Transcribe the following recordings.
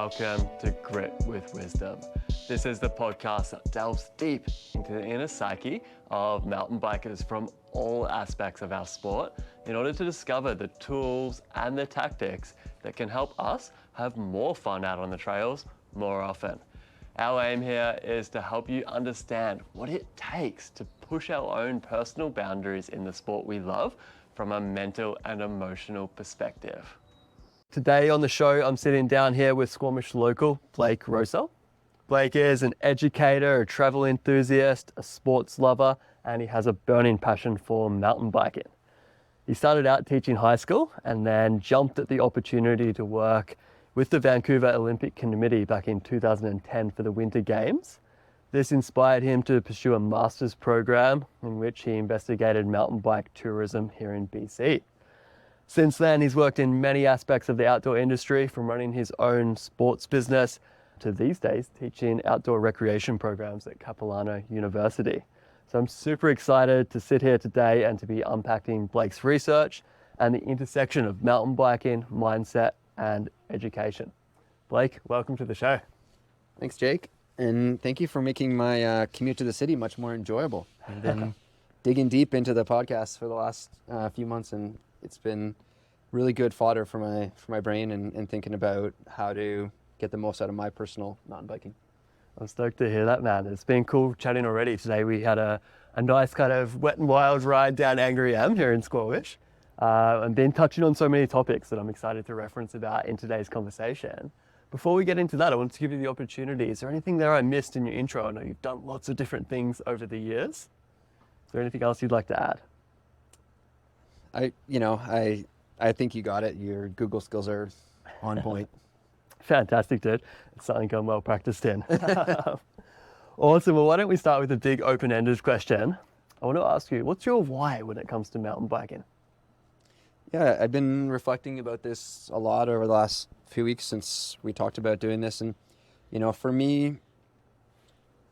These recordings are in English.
welcome to Grit with Wisdom. This is the podcast that delves deep into the inner psyche of mountain bikers from all aspects of our sport in order to discover the tools and the tactics that can help us have more fun out on the trails more often. Our aim here is to help you understand what it takes to push our own personal boundaries in the sport we love from a mental and emotional perspective. Today on the show, I'm sitting down here with Squamish local Blake Rowsell. Blake is an educator, a travel enthusiast, a sports lover, and he has a burning passion for mountain biking. He started out teaching high school and then jumped at the opportunity to work with the Vancouver Olympic Committee back in 2010 for the Winter Games. This inspired him to pursue a master's program in which he investigated mountain bike tourism here in BC. Since then, he's worked in many aspects of the outdoor industry, from running his own sports business to these days teaching outdoor recreation programs at Capilano University. So I'm super excited to sit here today and to be unpacking Blake's research and the intersection of mountain biking, mindset, and education. Blake, welcome to the show. Thanks, Jake. And thank you for making my commute to the city much more enjoyable. I've been digging deep into the podcast for the last few months, and it's been really good fodder for my brain and thinking about how to get the most out of my personal mountain biking. I'm stoked to hear that, man. It's been cool chatting already. Today we had a nice kind of wet and wild ride down Angry M here in Squamish. And been touching on so many topics that I'm excited to reference about in today's conversation. Before we get into that, I want to give you the opportunity. Is there anything there I missed in your intro? I know you've done lots of different things over the years. Is there anything else you'd like to add? I think you got it. Your Google skills are on point. Fantastic, dude. It's something I'm well practiced in. Awesome. Well, why don't we start with a big open-ended question? I want to ask you, what's your why when it comes to mountain biking? Yeah, I've been reflecting about this a lot over the last few weeks since we talked about doing this. And, for me,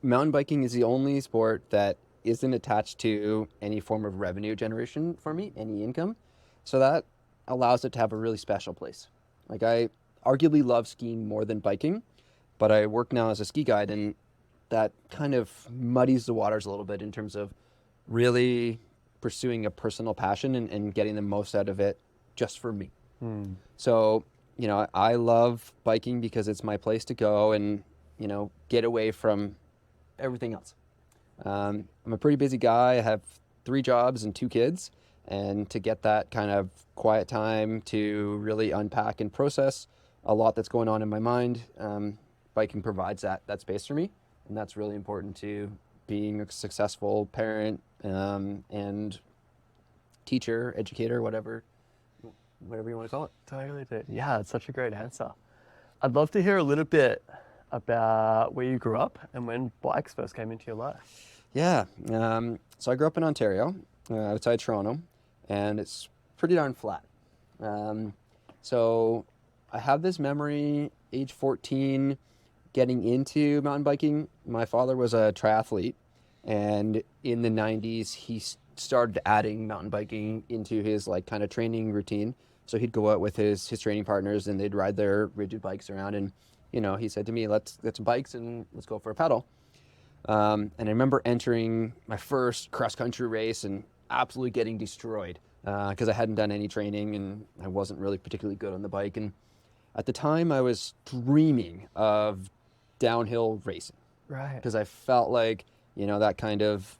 mountain biking is the only sport that isn't attached to any form of revenue generation for me, any income. So that allows it to have a really special place. Like, I arguably love skiing more than biking, but I work now as a ski guide, and that kind of muddies the waters a little bit in terms of really pursuing a personal passion and getting the most out of it just for me. So, I love biking because it's my place to go and, get away from everything else. I'm a pretty busy guy. I have 3 jobs and 2 kids. And to get that kind of quiet time to really unpack and process a lot that's going on in my mind, biking provides that space for me. And that's really important to being a successful parent and teacher, educator, whatever you want to call it. Totally, dude. Yeah, it's such a great answer. I'd love to hear a little bit about where you grew up and when bikes first came into your life. Yeah. So I grew up in Ontario, outside Toronto, and it's pretty darn flat. So I have this memory, age 14, getting into mountain biking. My father was a triathlete, and in the 90s, he started adding mountain biking into his kind of training routine. So he'd go out with his training partners, and they'd ride their rigid bikes around. And, he said to me, let's get some bikes and let's go for a pedal. And I remember entering my first cross-country race and absolutely getting destroyed because I hadn't done any training and I wasn't really particularly good on the bike. And at the time, I was dreaming of downhill racing. Right. Because I felt like, that kind of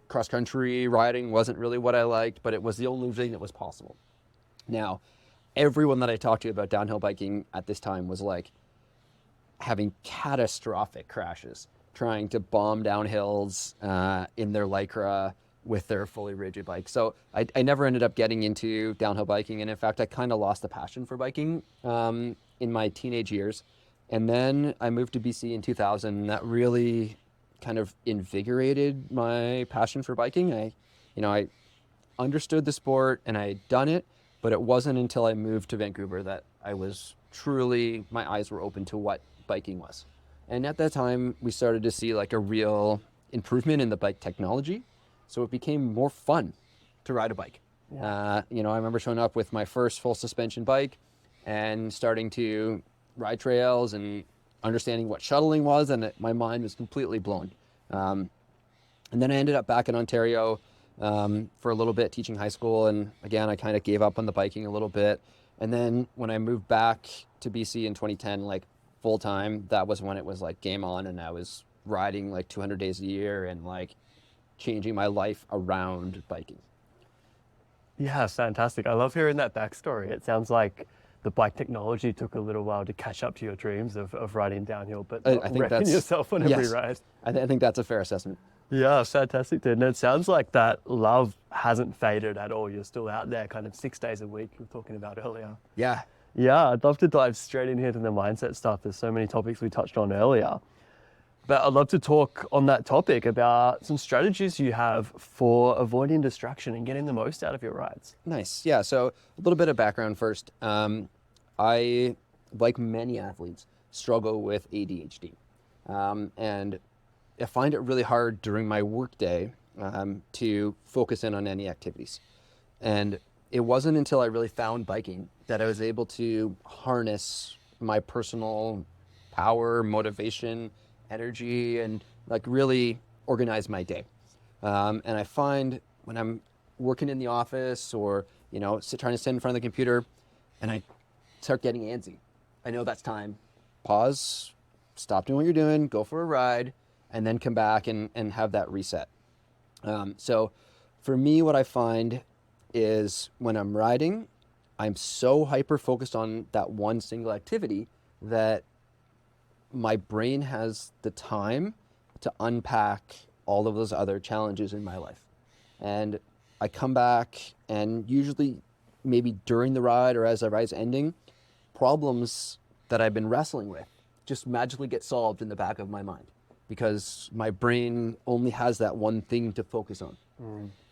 cross-country riding wasn't really what I liked, but it was the only thing that was possible. Now, everyone that I talked to about downhill biking at this time was having catastrophic crashes, trying to bomb down hills in their Lycra with their fully rigid bike. So I never ended up getting into downhill biking. And in fact, I kind of lost the passion for biking in my teenage years. And then I moved to BC in 2000, and that really kind of invigorated my passion for biking. I understood the sport and I had done it, but it wasn't until I moved to Vancouver that I was truly, my eyes were open to what biking was. And at that time, we started to see a real improvement in the bike technology. So it became more fun to ride a bike. Yeah. I remember showing up with my first full suspension bike and starting to ride trails and understanding what shuttling was, and my mind was completely blown. And then I ended up back in Ontario for a little bit teaching high school, and again, I kind of gave up on the biking a little bit. And then when I moved back to BC in 2010, like full time, that was when it was like game on, and I was riding like 200 days a year and like changing my life around biking. Yeah, fantastic. I love hearing that backstory. It sounds like the bike technology took a little while to catch up to your dreams of riding downhill, but not I think wrecking that's yourself on every yes. ride. I think that's a fair assessment. Yeah, fantastic, dude. And it sounds like that love hasn't faded at all. You're still out there kind of 6 days a week, we were talking about earlier. Yeah. Yeah, I'd love to dive straight in here to the mindset stuff. There's so many topics we touched on earlier. But I'd love to talk on that topic about some strategies you have for avoiding distraction and getting the most out of your rides. Nice. Yeah. So a little bit of background first. I, like many athletes, struggle with ADHD. And I find it really hard during my workday to focus in on any activities. And it wasn't until I really found biking that I was able to harness my personal power, motivation, energy, and like really organize my day. And I find when I'm working in the office or, trying to sit in front of the computer and I start getting antsy, I know that's time. Pause, stop doing what you're doing, go for a ride, and then come back and have that reset. So for me, what I find is when I'm riding, I'm so hyper focused on that one single activity that my brain has the time to unpack all of those other challenges in my life. And I come back and usually maybe during the ride or as the ride's ending, problems that I've been wrestling with just magically get solved in the back of my mind because my brain only has that one thing to focus on.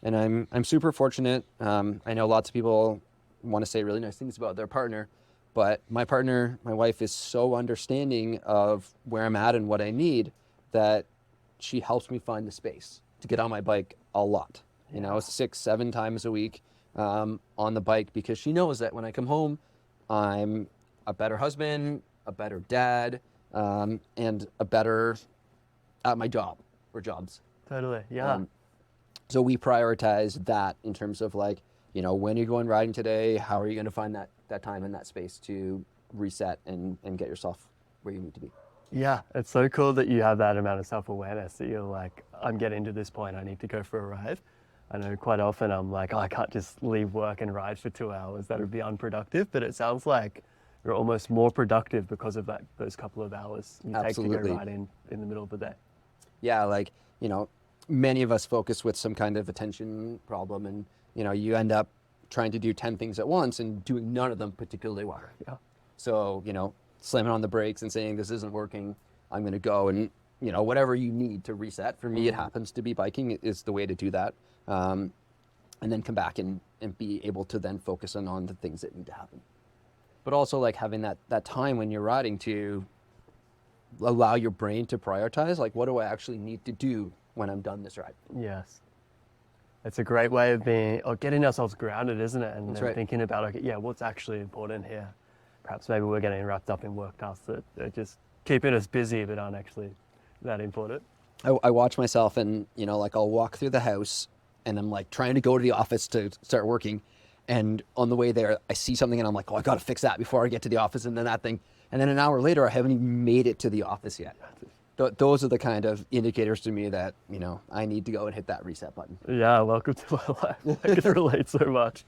And I'm super fortunate. I know lots of people want to say really nice things about their partner, but my partner, my wife, is so understanding of where I'm at and what I need that she helps me find the space to get on my bike a lot. 6-7 times a week on the bike because she knows that when I come home, I'm a better husband, a better dad, and a better at my job or jobs. Totally, yeah. So we prioritize that in terms of like, when you're going riding today, how are you going to find that time and that space to reset and get yourself where you need to be? Yeah, it's so cool that you have that amount of self-awareness that you're like, I'm getting to this point, I need to go for a ride. I know quite often I'm like, I can't just leave work and ride for 2 hours. That would be unproductive, but it sounds like you're almost more productive because of those couple of hours you Absolutely. take to go riding in the middle of the day. Yeah, like, many of us focus with some kind of attention problem and, you end up trying to do 10 things at once and doing none of them particularly well. Yeah. So, slamming on the brakes and saying, this isn't working, I'm going to go and, whatever you need to reset. For me, it happens to be biking is the way to do that. And then come back and be able to then focus on the things that need to happen. But also like having that time when you're riding to allow your brain to prioritize, like what do I actually need to do when I'm done this ride? Yes. It's a great way of getting ourselves grounded, isn't it? And That's then right. thinking about, okay, what's actually important here? Perhaps maybe we're getting wrapped up in work tasks that are just keeping us busy but aren't actually that important. I watch myself and, like I'll walk through the house and I'm like trying to go to the office to start working. And on the way there, I see something and I'm like, I got to fix that before I get to the office. And then that thing. And then an hour later, I haven't even made it to the office yet. Those are the kind of indicators to me that, I need to go and hit that reset button. Yeah, welcome to my life. I can relate so much.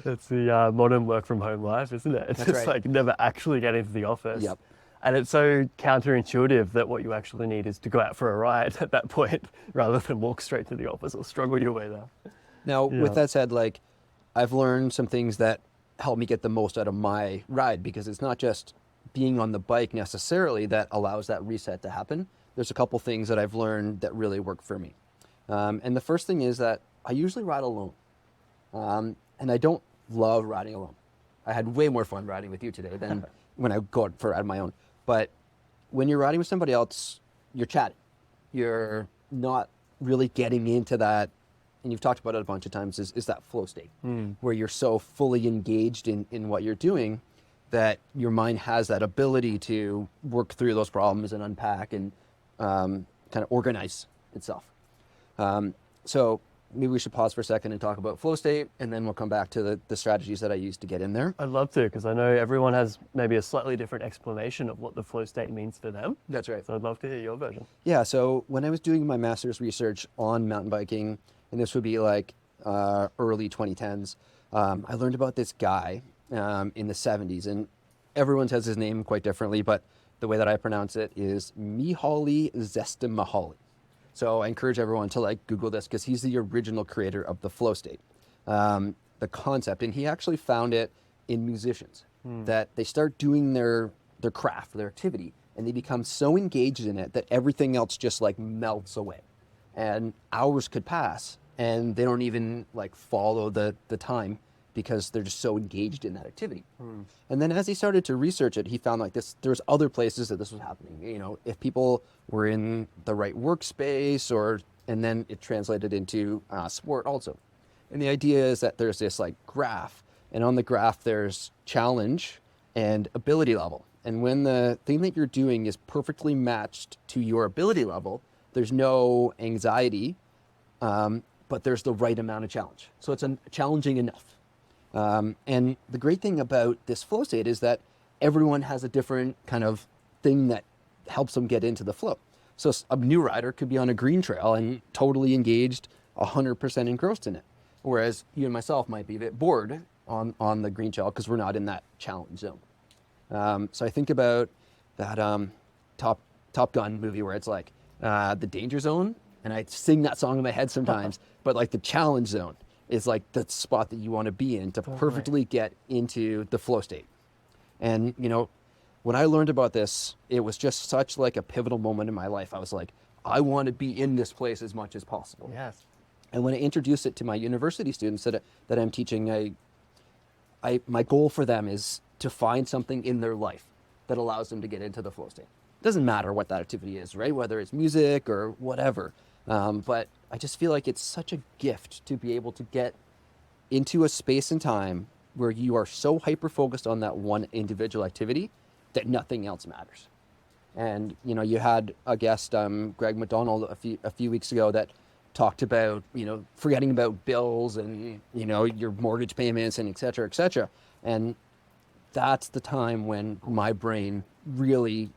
It's the modern work from home life, isn't it? It's That's just right. like never actually getting to the office. Yep. And it's so counterintuitive that what you actually need is to go out for a ride at that point rather than walk straight to the office or struggle your way there. Now, Yeah. with that said, like I've learned some things that help me get the most out of my ride because it's not just being on the bike necessarily that allows that reset to happen. There's a couple things that I've learned that really work for me. And the first thing is that I usually ride alone. And I don't love riding alone. I had way more fun riding with you today than when I go out for a ride on my own. But when you're riding with somebody else, you're chatting. You're not really getting into that, and you've talked about it a bunch of times, is that flow state where you're so fully engaged in what you're doing that your mind has that ability to work through those problems and unpack and kind of organize itself. So maybe we should pause for a second and talk about flow state, and then we'll come back to the strategies that I use to get in there. I'd love to, because I know everyone has maybe a slightly different explanation of what the flow state means for them. That's right. So I'd love to hear your version. Yeah, so when I was doing my master's research on mountain biking, and this would be like early 2010s, I learned about this guy in the 70s, and everyone says his name quite differently, but the way that I pronounce it is Mihaly Csikszentmihalyi. So I encourage everyone to like Google this, because he's the original creator of the flow state, the concept. And he actually found it in musicians, that they start doing their craft, their activity, and they become so engaged in it that everything else just like melts away. And hours could pass and they don't even like follow the time, because they're just so engaged in that activity. And then as he started to research it, he found like there's other places that this was happening. You know, if people were in the right workspace, and then it translated into sport also. And the idea is that there's this like graph, and on the graph there's challenge and ability level. And when the thing that you're doing is perfectly matched to your ability level, there's no anxiety, but there's the right amount of challenge. So it's challenging enough. And the great thing about this flow state is that everyone has a different kind of thing that helps them get into the flow. So a new rider could be on a green trail and totally engaged, 100% engrossed in it. Whereas you and myself might be a bit bored on the green trail because we're not in that challenge zone. So I think about that Top Gun movie where it's like the danger zone, and I sing that song in my head sometimes, but like the challenge zone is like the spot that you want to be in to perfectly get into the flow state. And, you know, when I learned about this, it was just such like a pivotal moment in my life. I was like, I want to be in this place as much as possible. Yes. And when I introduced it to my university students that I'm teaching, my goal for them is to find something in their life that allows them to get into the flow state. It doesn't matter what that activity is, right? Whether it's music or whatever. But I just feel like it's such a gift to be able to get into a space and time where you are so hyper-focused on that one individual activity that nothing else matters. And, you know, you had a guest, Greg McDonald, a few weeks ago that talked about, you know, forgetting about bills and, you know, your mortgage payments and et cetera, et cetera. And that's the time when my brain really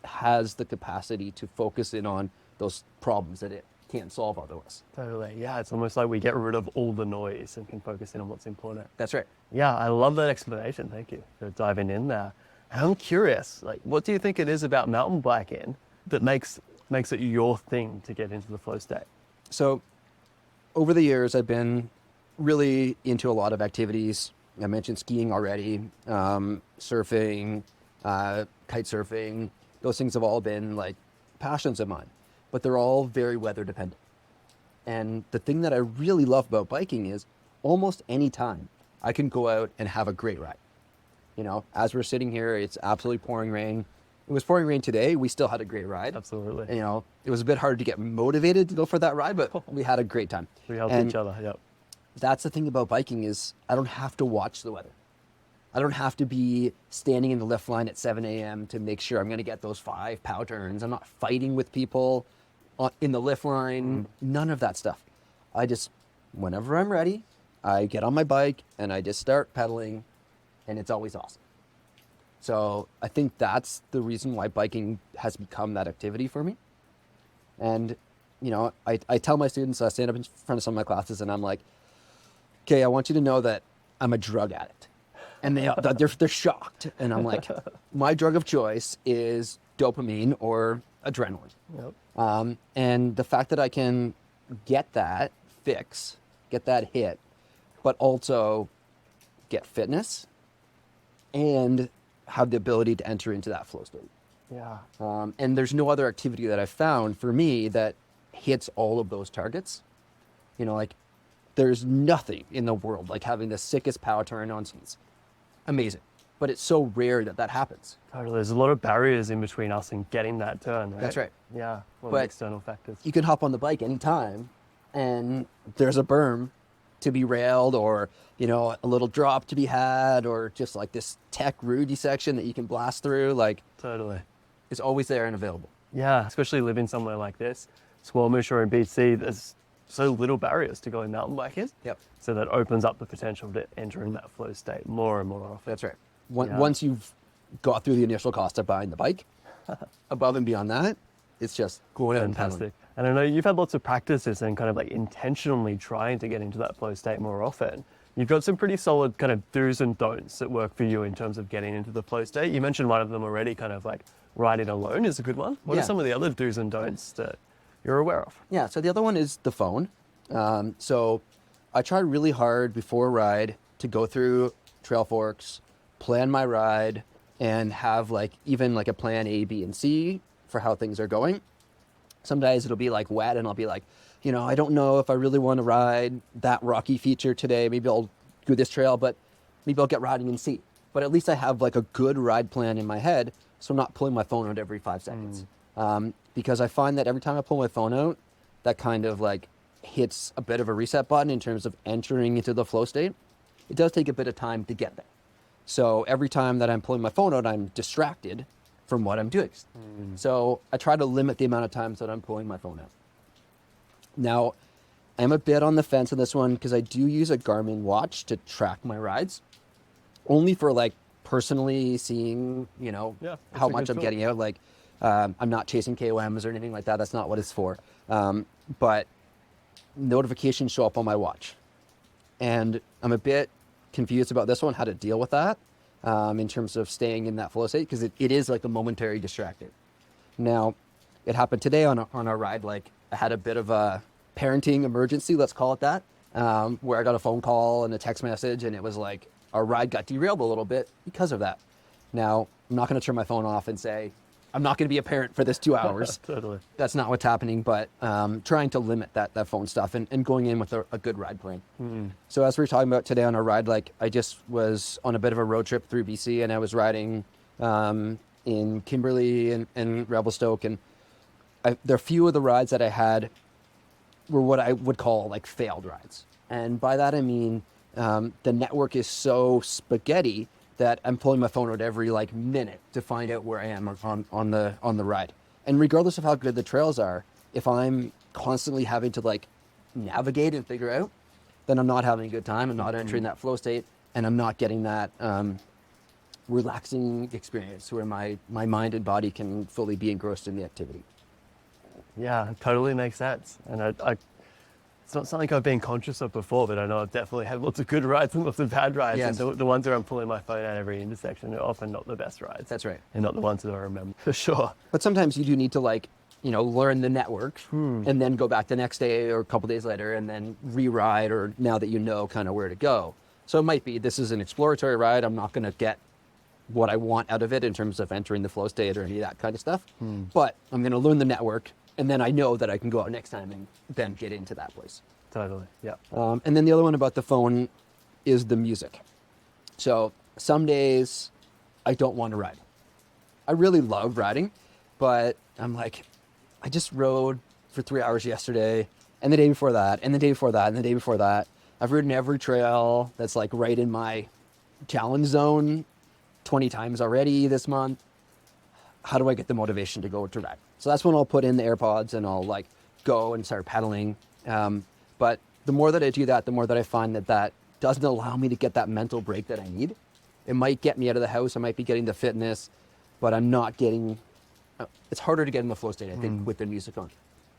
has the capacity to focus in on those problems that it can't solve otherwise. Totally. Yeah, it's almost like we get rid of all the noise and can focus in on what's important. That's right. Yeah, I love that explanation. Thank you for diving in there. And I'm curious, like, what do you think it is about mountain biking that makes it your thing to get into the flow state? So over the years, I've been really into a lot of activities. I mentioned skiing already, surfing, kite surfing. Those things have all been like passions of mine, but they're all very weather dependent. And the thing that I really love about biking is almost any time I can go out and have a great ride. You know, as we're sitting here, it's absolutely pouring rain. It was pouring rain today. We still had a great ride. Absolutely. And, you know, it was a bit hard to get motivated to go for that ride, but we had a great time. We helped each other. Yep. That's the thing about biking is I don't have to watch the weather. I don't have to be standing in the lift line at 7 a.m. to make sure I'm going to get those 5 pow turns. I'm not fighting with people in the lift line, none of that stuff. I just, whenever I'm ready, I get on my bike and I just start pedaling, and it's always awesome. So I think that's the reason why biking has become that activity for me. And, you know, I tell my students, I stand up in front of some of my classes and I'm like, okay, I want you to know that I'm a drug addict. And they're shocked. And I'm like, my drug of choice is dopamine or adrenaline. Yep. And the fact that I can get that fix, get that hit, but also get fitness and have the ability to enter into that flow state. Yeah. And there's no other activity that I've found for me that hits all of those targets. You know, like there's nothing in the world like having the sickest power turn on skis. Amazing. But it's so rare that happens. Totally. There's a lot of barriers in between us and getting that turn, right? That's right. Yeah. A lot But of external factors. you can hop on the bike anytime and there's a berm to be railed, or, you know, a little drop to be had, or just like this tech Rudy section that you can blast through, like, Totally. it's always there and available. Yeah, especially living somewhere like this, Squamish or in BC, there's so little barriers to going mountain biking. Yep. So that opens up the potential to entering that flow state more and more often. That's right. Yeah. Once you've got through the initial cost of buying the bike, above and beyond that, it's just going out and pedaling. Fantastic. And I know you've had lots of practices and kind of like intentionally trying to get into that flow state more often. You've got some pretty solid kind of do's and don'ts that work for you in terms of getting into the flow state. You mentioned one of them already, kind of like riding alone is a good one. What are some of the other do's and don'ts that you're aware of? Yeah, so the other one is the phone. So I try really hard before a ride to go through trail forks, plan my ride, and have like even like a plan A, B, and C for how things are going. Some days it'll be like wet and I'll be like, you know, I don't know if I really want to ride that rocky feature today. Maybe I'll do this trail, but maybe I'll get riding and see. But at least I have like a good ride plan in my head, so I'm not pulling my phone out every 5 seconds. Because I find that every time I pull my phone out, that kind of like hits a bit of a reset button in terms of entering into the flow state. It does take a bit of time to get there. So every time that I'm pulling my phone out, I'm distracted from what I'm doing. So I try to limit the amount of times that I'm pulling my phone out. Now, I'm a bit on the fence on this one because I do use a Garmin watch to track my rides, only for like personally seeing, you know, how much I'm getting out. Like, I'm not chasing KOMs or anything like that. That's not what it's for. But notifications show up on my watch. And I'm a bit confused about this one, how to deal with that in terms of staying in that flow state, because it is like a momentary distractor. Now, it happened today on our ride. Like, I had a bit of a parenting emergency, let's call it that, where I got a phone call and a text message, and it was like our ride got derailed a little bit because of that. Now, I'm not going to turn my phone off and say, I'm not going to be a parent for this 2 hours. Totally. That's not what's happening, but trying to limit that phone stuff and going in with a good ride plan. So as we were talking about today on our ride, like I just was on a bit of a road trip through BC, and I was riding in Kimberley and Revelstoke, and there are a few of the rides that I had were what I would call like failed rides. And by that I mean the network is so spaghetti that I'm pulling my phone out every like minute to find out where I am on the ride. And regardless of how good the trails are, if I'm constantly having to like navigate and figure out, then I'm not having a good time. I'm not entering that flow state, and I'm not getting that relaxing experience where my mind and body can fully be engrossed in the activity. Yeah, totally makes sense. And it's not something I've been conscious of before, but I know I've definitely had lots of good rides and lots of bad rides. Yes. And the ones where I'm pulling my phone at every intersection are often not the best rides. That's right. And not the ones that I remember, for sure. But sometimes you do need to like, you know, learn the network and then go back the next day or a couple days later and then re-ride, or now that you know kind of where to go. So it might be, this is an exploratory ride. I'm not going to get what I want out of it in terms of entering the flow state or any of that kind of stuff. But I'm going to learn the network, and then I know that I can go out next time and then get into that place. Totally, yeah. And then the other one about the phone is the music. So some days I don't want to ride. I really love riding, but I'm like, I just rode for 3 hours yesterday, and the day before that, and the day before that, and the day before that. I've ridden every trail that's like right in my challenge zone 20 times already this month. How do I get the motivation to go to ride? So that's when I'll put in the AirPods and I'll like go and start pedaling. But the more that I do that, the more that I find that doesn't allow me to get that mental break that I need. It might get me out of the house. I might be getting the fitness, but I'm not getting, it's harder to get in the flow state, I think, with the music on,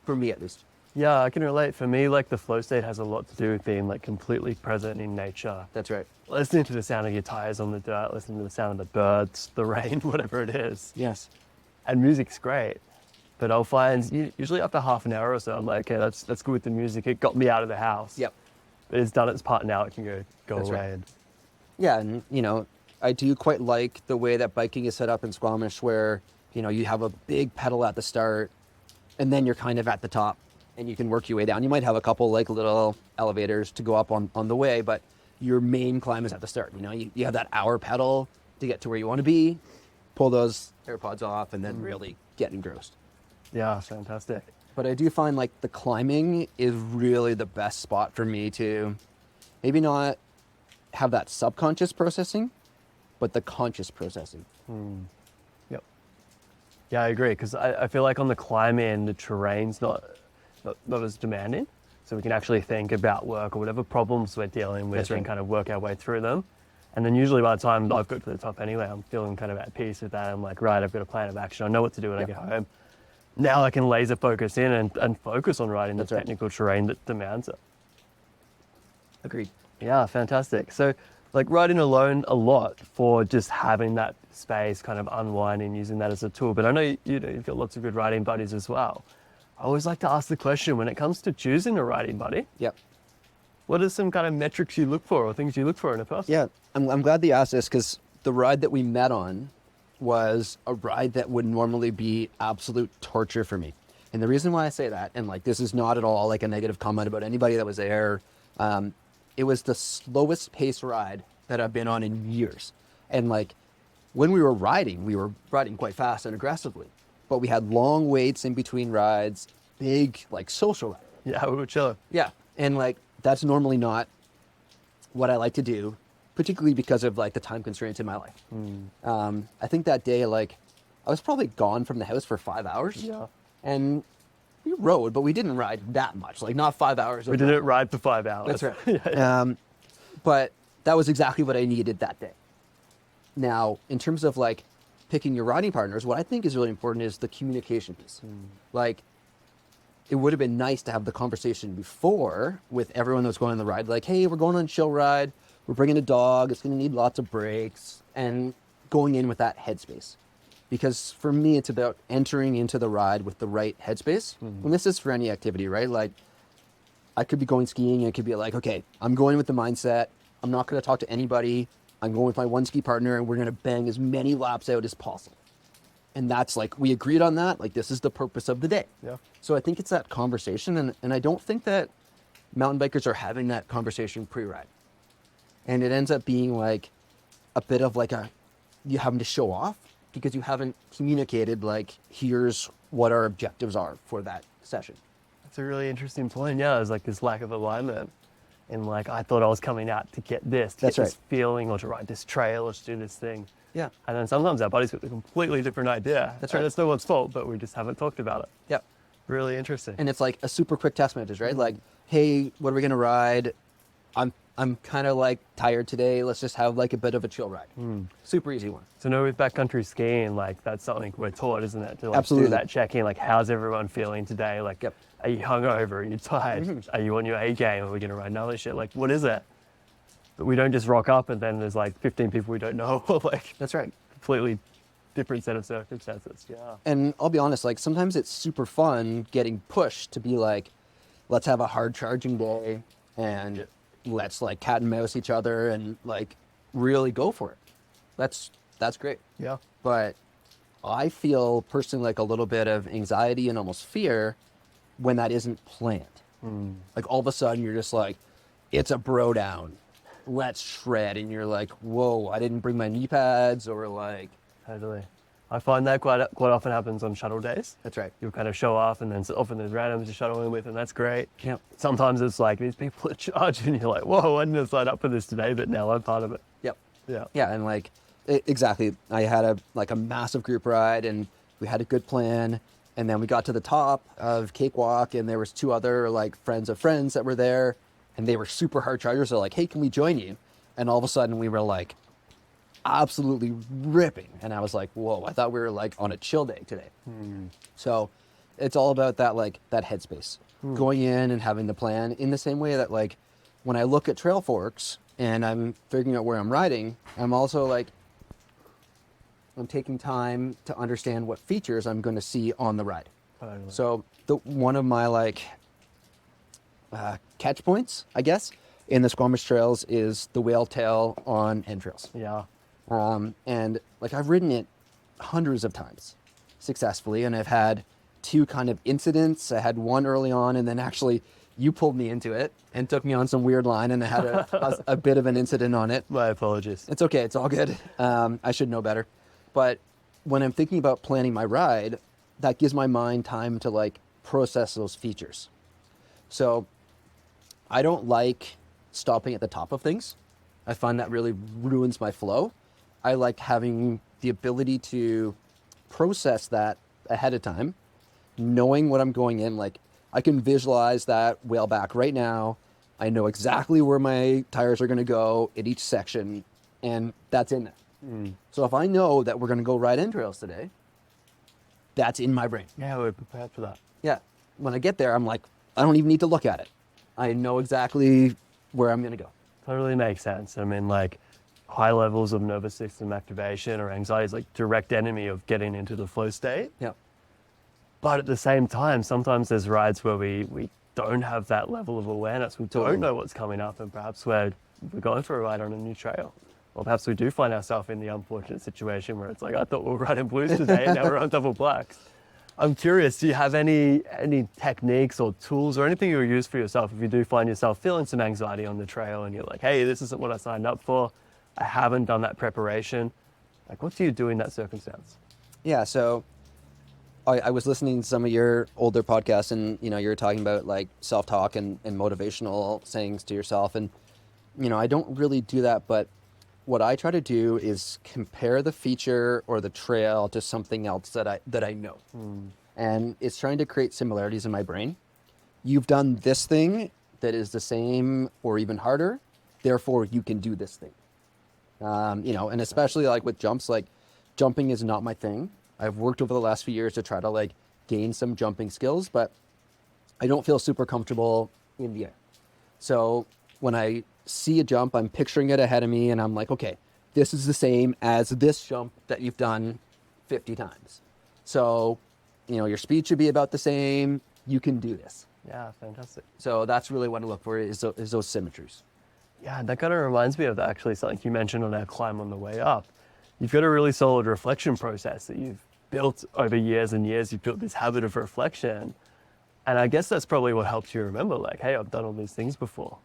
for me at least. Yeah, I can relate. For me, like the flow state has a lot to do with being like completely present in nature. That's right. Listening to the sound of your tires on the dirt, listening to the sound of the birds, the rain, whatever it is. Yes. And music's great. But I'll find, usually after half an hour or so, I'm like, okay, that's good with the music. It got me out of the house. Yep. But it's done its part now. It can go That's away. right. And Yeah, and you know, I do quite like the way that biking is set up in Squamish, where, you know, you have a big pedal at the start, and then you're kind of at the top, and you can work your way down. You might have a couple like little elevators to go up on the way, but your main climb is at the start. You know, you have that hour pedal to get to where you want to be, pull those AirPods off, and then really get engrossed. yeah, fantastic. But I do find like the climbing is really the best spot for me to maybe not have that subconscious processing, but the conscious processing. Yep. Yeah, I agree. Because I feel like on the climb end, the terrain's not as demanding. So we can actually think about work or whatever problems we're dealing with and kind of work our way through them. And then usually by the time I've got to the top anyway, I'm feeling kind of at peace with that. I'm like, right, I've got a plan of action. I know what to do when I get home. Now I can laser focus in and focus on riding the technical terrain that demands it. Agreed. Yeah, fantastic. So like riding alone a lot for just having that space, kind of unwinding, using that as a tool. But I know you've got lots of good riding buddies as well. I always like to ask the question, when it comes to choosing a riding buddy, Yep. what are some kind of metrics you look for or things you look for in a person? Yeah, I'm glad that you asked this, because the ride that we met on was a ride that would normally be absolute torture for me. And the reason why I say that, and like this is not at all like a negative comment about anybody that was there, it was the slowest pace ride that I've been on in years. And like when we were riding quite fast and aggressively, but we had long waits in between rides, big like social ride. Yeah, we were chilling. Yeah, and like that's normally not what I like to do, particularly because of like the time constraints in my life. I think that day, like I was probably gone from the house for 5 hours. Yeah. And we rode, but we didn't ride that much, like not 5 hours. We didn't ride for 5 hours. That's right. But that was exactly what I needed that day. Now, in terms of like picking your riding partners, what I think is really important is the communication piece. Like, it would have been nice to have the conversation before with everyone that was going on the ride, like, hey, we're going on a chill ride, we're bringing a dog, it's going to need lots of breaks, and going in with that headspace. Because for me, it's about entering into the ride with the right headspace. And this is for any activity, right? Like, I could be going skiing and it could be like, okay, I'm going with the mindset, I'm not going to talk to anybody, I'm going with my one ski partner, and we're going to bang as many laps out as possible. And that's like, we agreed on that. Like, this is the purpose of the day. Yeah. So I think it's that conversation. And I don't think that mountain bikers are having that conversation pre-ride. And it ends up being like a bit of like you having to show off because you haven't communicated, like, here's what our objectives are for that session. That's a really interesting point. Yeah, there's like this lack of alignment. And like, I thought I was coming out to get this, to get this feeling, or to ride this trail, or to do this thing. Yeah. And then sometimes our buddies got a completely different idea. That's right. And it's no one's fault, but we just haven't talked about it. Yep. Really interesting. And it's like a super quick text message, right? Like, hey, what are we going to ride? I'm kind of like tired today. Let's just have like a bit of a chill ride. Super easy one. So no, with backcountry skiing, like that's something we're taught, isn't it? To like Absolutely. do that check-in, like how's everyone feeling today? Like, are you hungover? Are you tired? Are you on your A game? Are we going to ride another shit? Like, what is it? But we don't just rock up and then there's like 15 people we don't know. Like, that's right. Completely different set of circumstances. Yeah. And I'll be honest, like sometimes it's super fun getting pushed to be like, let's have a hard charging day and let's like cat and mouse each other and like really go for it. That's great. Yeah. But I feel personally like a little bit of anxiety and almost fear when that isn't planned. Like all of a sudden you're just like, it's a bro down. Let's shred. And you're like, whoa, I didn't bring my knee pads, or like. Totally. I find that quite often happens on shuttle days. That's right. You'll kind of show off and then often there's randoms to shuttle in with, and that's great. Yep. Sometimes it's like these people are charged and you're like, whoa, I didn't sign up for this today, but now I'm part of it. Yep. Yeah. Yeah, and like, exactly. I had a massive group ride and we had a good plan. And then we got to the top of Cakewalk and there was two other like friends of friends that were there, and they were super hard chargers. They're like, hey, can we join you? And all of a sudden we were like absolutely ripping. And I was like, whoa, I thought we were like on a chill day today. So it's all about that, like that headspace, going in and having the plan, in the same way that like when I look at trail forks and I'm figuring out where I'm riding, I'm also like, I'm taking time to understand what features I'm going to see on the ride. So one of my like catch points, I guess, in the Squamish trails is the whale tail on entrails. Yeah. And like I've ridden it hundreds of times successfully, and I've had two kind of incidents. I had one early on, and then actually you pulled me into it and took me on some weird line, and I had a bit of an incident on it. My apologies. It's okay. It's all good. I should know better. But when I'm thinking about planning my ride, that gives my mind time to like process those features. So I don't like stopping at the top of things. I find that really ruins my flow. I like having the ability to process that ahead of time, knowing what I'm going in. Like, I can visualize that whale back right now. I know exactly where my tires are going to go at each section, and that's in there. So if I know that we're going to go ride entrails today, that's in my brain. Yeah, we're prepared for that. Yeah. When I get there, I'm like, I don't even need to look at it. I know exactly where I'm going to go. Totally makes sense. I mean, like, high levels of nervous system activation or anxiety is like direct enemy of getting into the flow state. Yeah. But at the same time, sometimes there's rides where we don't have that level of awareness. We Totally. don't know what's coming up, and perhaps we're going for a ride on a new trail. Or perhaps we do find ourselves in the unfortunate situation where it's like, I thought we were riding blues today and now we're on double blacks. I'm curious, do you have any techniques or tools or anything you use for yourself if you do find yourself feeling some anxiety on the trail and you're like, hey, this isn't what I signed up for. I haven't done that preparation. Like, what do you do in that circumstance? Yeah, so I was listening to some of your older podcasts, and you were talking about like self-talk and motivational sayings to yourself, and I don't really do that, but what I try to do is compare the feature or the trail to something else that I know. And it's trying to create similarities in my brain. You've done this thing that is the same or even harder, therefore you can do this thing. And especially like with jumps, like jumping is not my thing. I've worked over the last few years to try to like gain some jumping skills, but I don't feel super comfortable in the air. So when I see a jump, I'm picturing it ahead of me and I'm like, okay, this is the same as this jump that you've done 50 times. So, your speed should be about the same. You can do this. Yeah, fantastic. So that's really what I look for is those symmetries. Yeah, that kind of reminds me of actually something you mentioned on our climb on the way up. You've got a really solid reflection process that you've built over years and years. You've built this habit of reflection. And I guess that's probably what helps you remember, like, hey, I've done all these things before.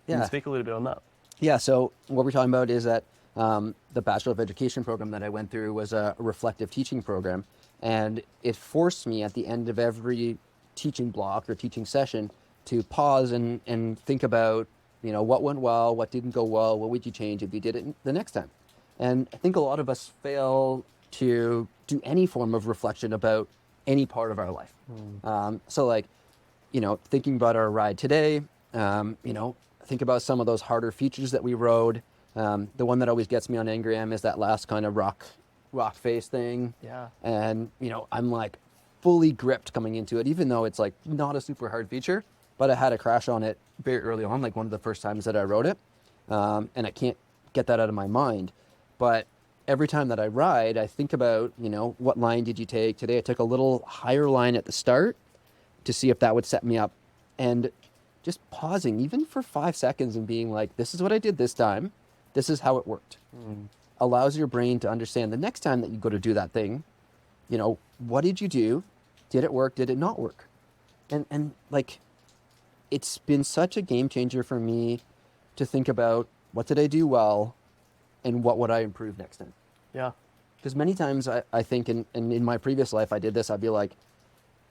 Can you speak a little bit on that? Yeah, so what we're talking about is that the Bachelor of Education program that I went through was a reflective teaching program. And it forced me at the end of every teaching block or teaching session to pause and think about, what went well, what didn't go well, what would you change if you did it the next time? And I think a lot of us fail to do any form of reflection about any part of our life. So like, thinking about our ride today, think about some of those harder features that we rode. The one that always gets me on Engram is that last kind of rock face thing. Yeah. And, I'm like fully gripped coming into it, even though it's like not a super hard feature, but I had a crash on it very early on, like one of the first times that I rode it. And I can't get that out of my mind. But every time that I ride, I think about, what line did you take? Today I took a little higher line at the start to see if that would set me up. And just pausing even for 5 seconds and being like, this is what I did this time. This is how it worked. Allows your brain to understand the next time that you go to do that thing, what did you do? Did it work? Did it not work? And like, it's been such a game changer for me to think about what did I do well and what would I improve next time? Yeah. Because many times I think in my previous life I did this, I'd be like,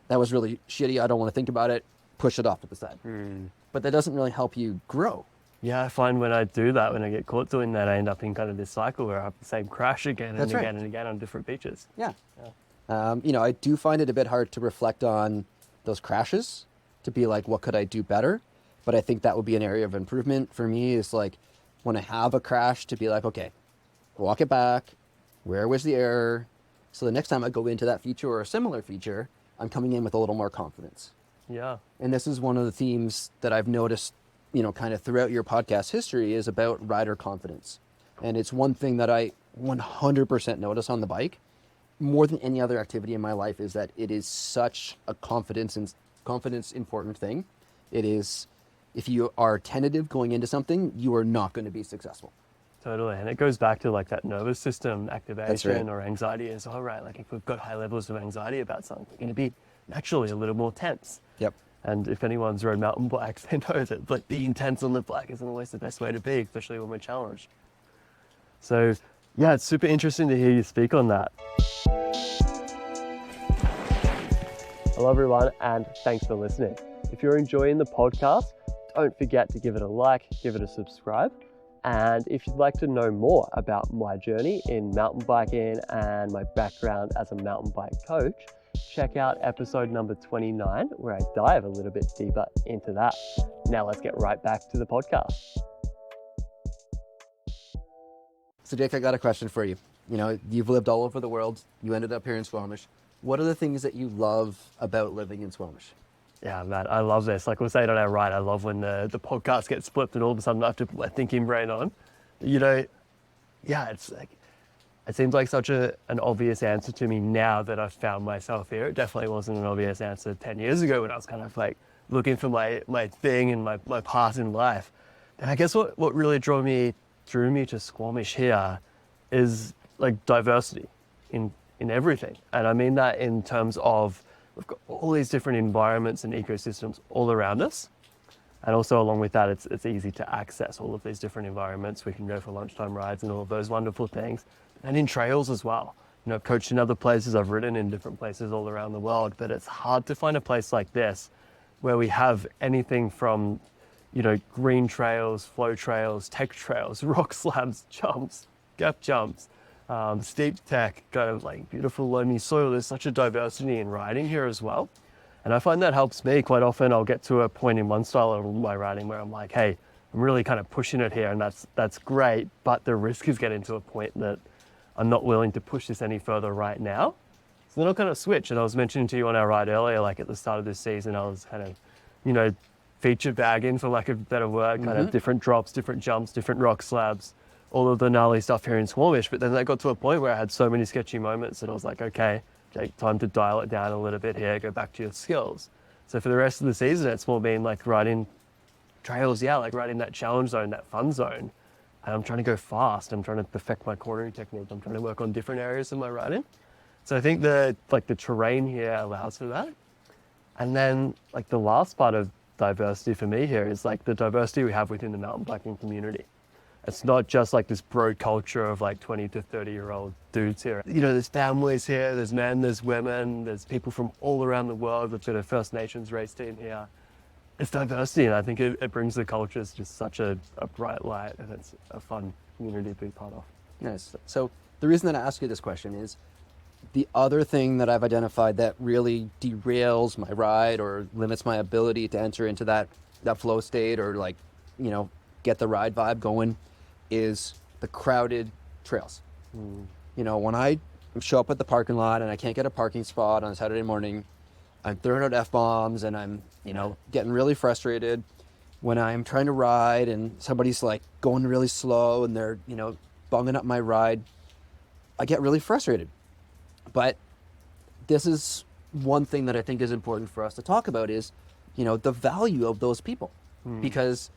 that was really shitty. I don't want to think about it. Push it off to the side. But that doesn't really help you grow. Yeah, I find when I do that, when I get caught doing that, I end up in kind of this cycle where I have the same crash again and again and again on different features. Yeah. I do find it a bit hard to reflect on those crashes to be like, what could I do better? But I think that would be an area of improvement for me is like when I have a crash to be like, okay, walk it back. Where was the error? So the next time I go into that feature or a similar feature, I'm coming in with a little more confidence. Yeah. And this is one of the themes that I've noticed, kind of throughout your podcast history is about rider confidence. And it's one thing that I 100% notice on the bike more than any other activity in my life is that it is such a confidence important thing. It is, if you are tentative going into something, you are not going to be successful. Totally. And it goes back to like that nervous system activation right. or anxiety as well, right? Like if we've got high levels of anxiety about something, we're going to be naturally a little more tense. Yep. And if anyone's rode mountain bikes, they know that like being tense on the bike isn't always the best way to be, especially when we're challenged. So yeah, it's super interesting to hear you speak on that. Hello everyone, and thanks for listening. If you're enjoying the podcast, don't forget to give it a like, give it a subscribe. And if you'd like to know more about my journey in mountain biking and my background as a mountain bike coach, check out episode number 29, where I dive a little bit deeper into that. Now let's get right back to the podcast. So Jake, I got a question for you. You know, you've lived all over the world. You ended up here in Squamish. What are the things that you love about living in Squamish? Yeah, man, I love this. Like we're saying on our right, I love when the podcast gets flipped and all of a sudden I have to put my thinking brain on. You know, yeah, it's like, it seems like such an obvious answer to me now that I've found myself here. It definitely wasn't an obvious answer 10 years ago when I was kind of like looking for my thing and my part in life. And I guess what really drew me to Squamish here is like diversity in everything. And I mean that in terms of we've got all these different environments and ecosystems all around us. And also along with that, it's easy to access all of these different environments. We can go for lunchtime rides and all of those wonderful things. And in trails as well. You know, I've coached in other places, I've ridden in different places all around the world, but it's hard to find a place like this where we have anything from, you know, green trails, flow trails, tech trails, rock slabs, jumps, gap jumps, steep tech, kind of like beautiful loamy soil. There's such a diversity in riding here as well. And I find that helps me quite often. I'll get to a point in one style of my riding where I'm like, hey, I'm really kind of pushing it here and that's great, but the risk is getting to a point that I'm not willing to push this any further right now. So then I'll kind of switch. And I was mentioning to you on our ride earlier, like at the start of this season, I was kind of, you know, feature bagging, for lack of a better word, kind of different drops, different jumps, different rock slabs, all of the gnarly stuff here in Squamish. But then that got to a point where I had so many sketchy moments that I was like, okay, Jake, time to dial it down a little bit here, go back to your skills. So for the rest of the season, it's more been like riding trails, yeah, like riding that challenge zone, that fun zone. And I'm trying to go fast. I'm trying to perfect my cornering technique. I'm trying to work on different areas of my riding. So I think the terrain here allows for that. And then like the last part of diversity for me here is like the diversity we have within the mountain biking community. It's not just like this broad culture of like 20 to 30-year-old dudes here. You know, there's families here, there's men, there's women, there's people from all around the world. We've got a First Nations race team here. It's diversity, and I think it brings the cultures just such a bright light, and it's a fun community to be part of. Nice. So the reason that I ask you this question is the other thing that I've identified that really derails my ride or limits my ability to enter into that flow state or like, you know, get the ride vibe going is the crowded trails. You know, when I show up at the parking lot and I can't get a parking spot on a Saturday morning, I'm throwing out F-bombs and I'm, you know, getting really frustrated. When I'm trying to ride and somebody's like going really slow and they're, you know, bunging up my ride, I get really frustrated. But this is one thing that I think is important for us to talk about is, you know, the value of those people. Because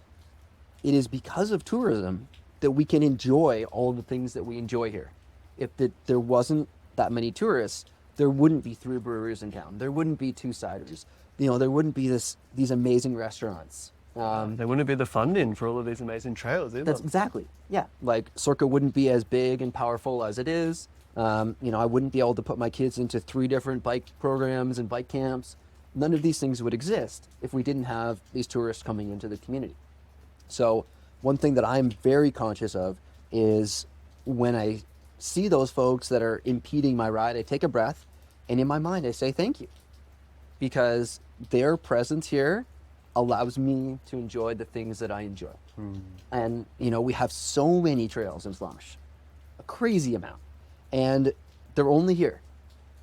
it is because of tourism that we can enjoy all the things that we enjoy here. If there wasn't that many tourists, there wouldn't be 3 breweries in town. There wouldn't be 2 ciders. You know, there wouldn't be these amazing restaurants. There wouldn't be the funding for all of these amazing trails either. That's exactly, yeah. Like Circa wouldn't be as big and powerful as it is. You know, I wouldn't be able to put my kids into 3 different bike programs and bike camps. None of these things would exist if we didn't have these tourists coming into the community. So one thing that I'm very conscious of is when I see those folks that are impeding my ride, I take a breath and in my mind I say thank you, because their presence here allows me to enjoy the things that I enjoy. And you know, we have so many trails in Squamish, a crazy amount, and they're only here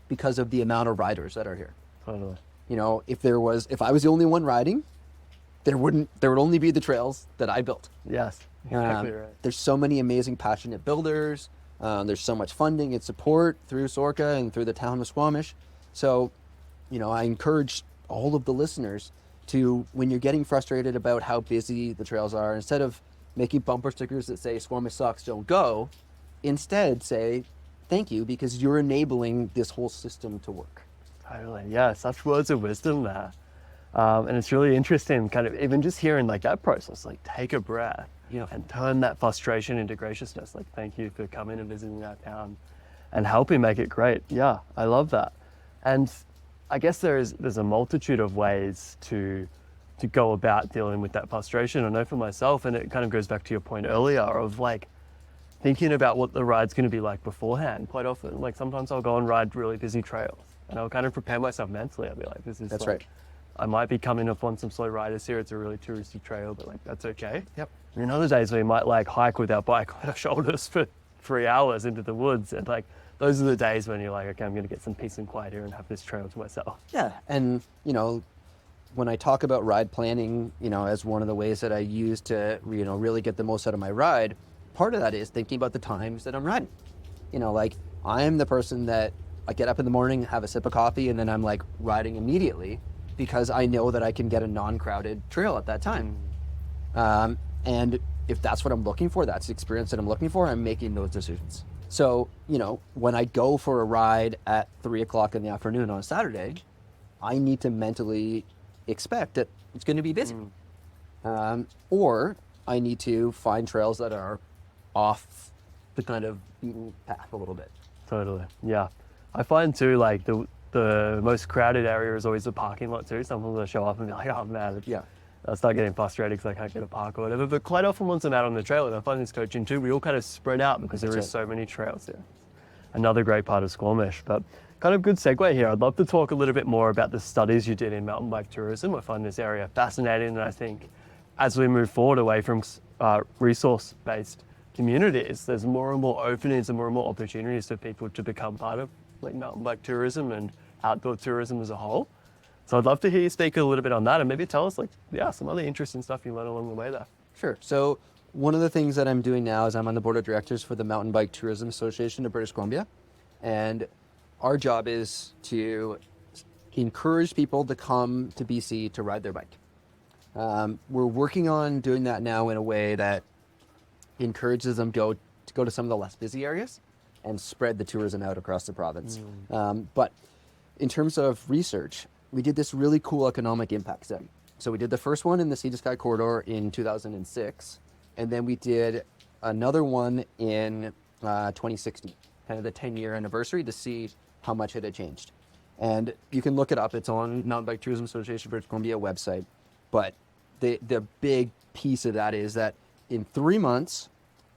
because of the amount of riders that are here. Totally. You know, if I was the only one riding, there would only be the trails that I built. Yes, exactly right. There's so many amazing, passionate builders. There's so much funding and support through Sorka and through the town of Squamish. So, you know, I encourage all of the listeners to, when you're getting frustrated about how busy the trails are, instead of making bumper stickers that say Squamish sucks, don't go, instead say thank you, because you're enabling this whole system to work. Totally, yeah, such words of wisdom there. And it's really interesting, kind of even just hearing like that process, like take a breath, and turn that frustration into graciousness. Like, thank you for coming and visiting our town and helping make it great. Yeah, I love that. And I guess there's a multitude of ways to to go about dealing with that frustration. I know for myself, and it kind of goes back to your point earlier of like thinking about what the ride's going to be like beforehand. Quite often, like sometimes I'll go and ride really busy trails and I'll kind of prepare myself mentally. I'll be like, this is That's like, right. I might be coming up on some slow riders here. It's a really touristy trail, but like that's okay. Yep. And then other days we might like hike with our bike on our shoulders for 3 hours into the woods, and like those are the days when you're like, okay, I'm going to get some peace and quiet here and have this trail to myself. Yeah. And, when I talk about ride planning, as one of the ways that I use to, really get the most out of my ride, part of that is thinking about the times that I'm riding. Like I'm the person that I get up in the morning, have a sip of coffee, and then I'm like riding immediately because I know that I can get a non-crowded trail at that time. And if that's what I'm looking for, that's the experience that I'm looking for, I'm making those decisions. So, when I go for a ride at 3:00 in the afternoon on a Saturday, I need to mentally expect that it's going to be busy. Or I need to find trails that are off the kind of beaten path a little bit. Totally. Yeah. I find too, like the most crowded area is always the parking lot too. Some people will show up and be like, oh man, I start getting frustrated because I can't get a park or whatever. But quite often once I'm out on the trail, and I find this coaching too, we all kind of spread out because there is so many trails there. Another great part of Squamish. But kind of good segue here. I'd love to talk a little bit more about the studies you did in mountain bike tourism. I find this area fascinating, and I think as we move forward away from resource-based communities, there's more and more openings and more opportunities for people to become part of like mountain bike tourism and outdoor tourism as a whole. So I'd love to hear you speak a little bit on that and maybe tell us some other interesting stuff you learned along the way there. Sure. So one of the things that I'm doing now is I'm on the board of directors for the Mountain Bike Tourism Association of British Columbia. And our job is to encourage people to come to BC to ride their bike. We're working on doing that now in a way that encourages them to go to some of the less busy areas and spread the tourism out across the province. But in terms of research, we did this really cool economic impact study. So we did the first one in the Sea to Sky corridor in 2006, and then we did another one in 2016, kind of the 10-year anniversary, to see how much it had changed. And you can look it up. It's on Mountain Bike Tourism Association of British Columbia website. But the big piece of that is that in 3 months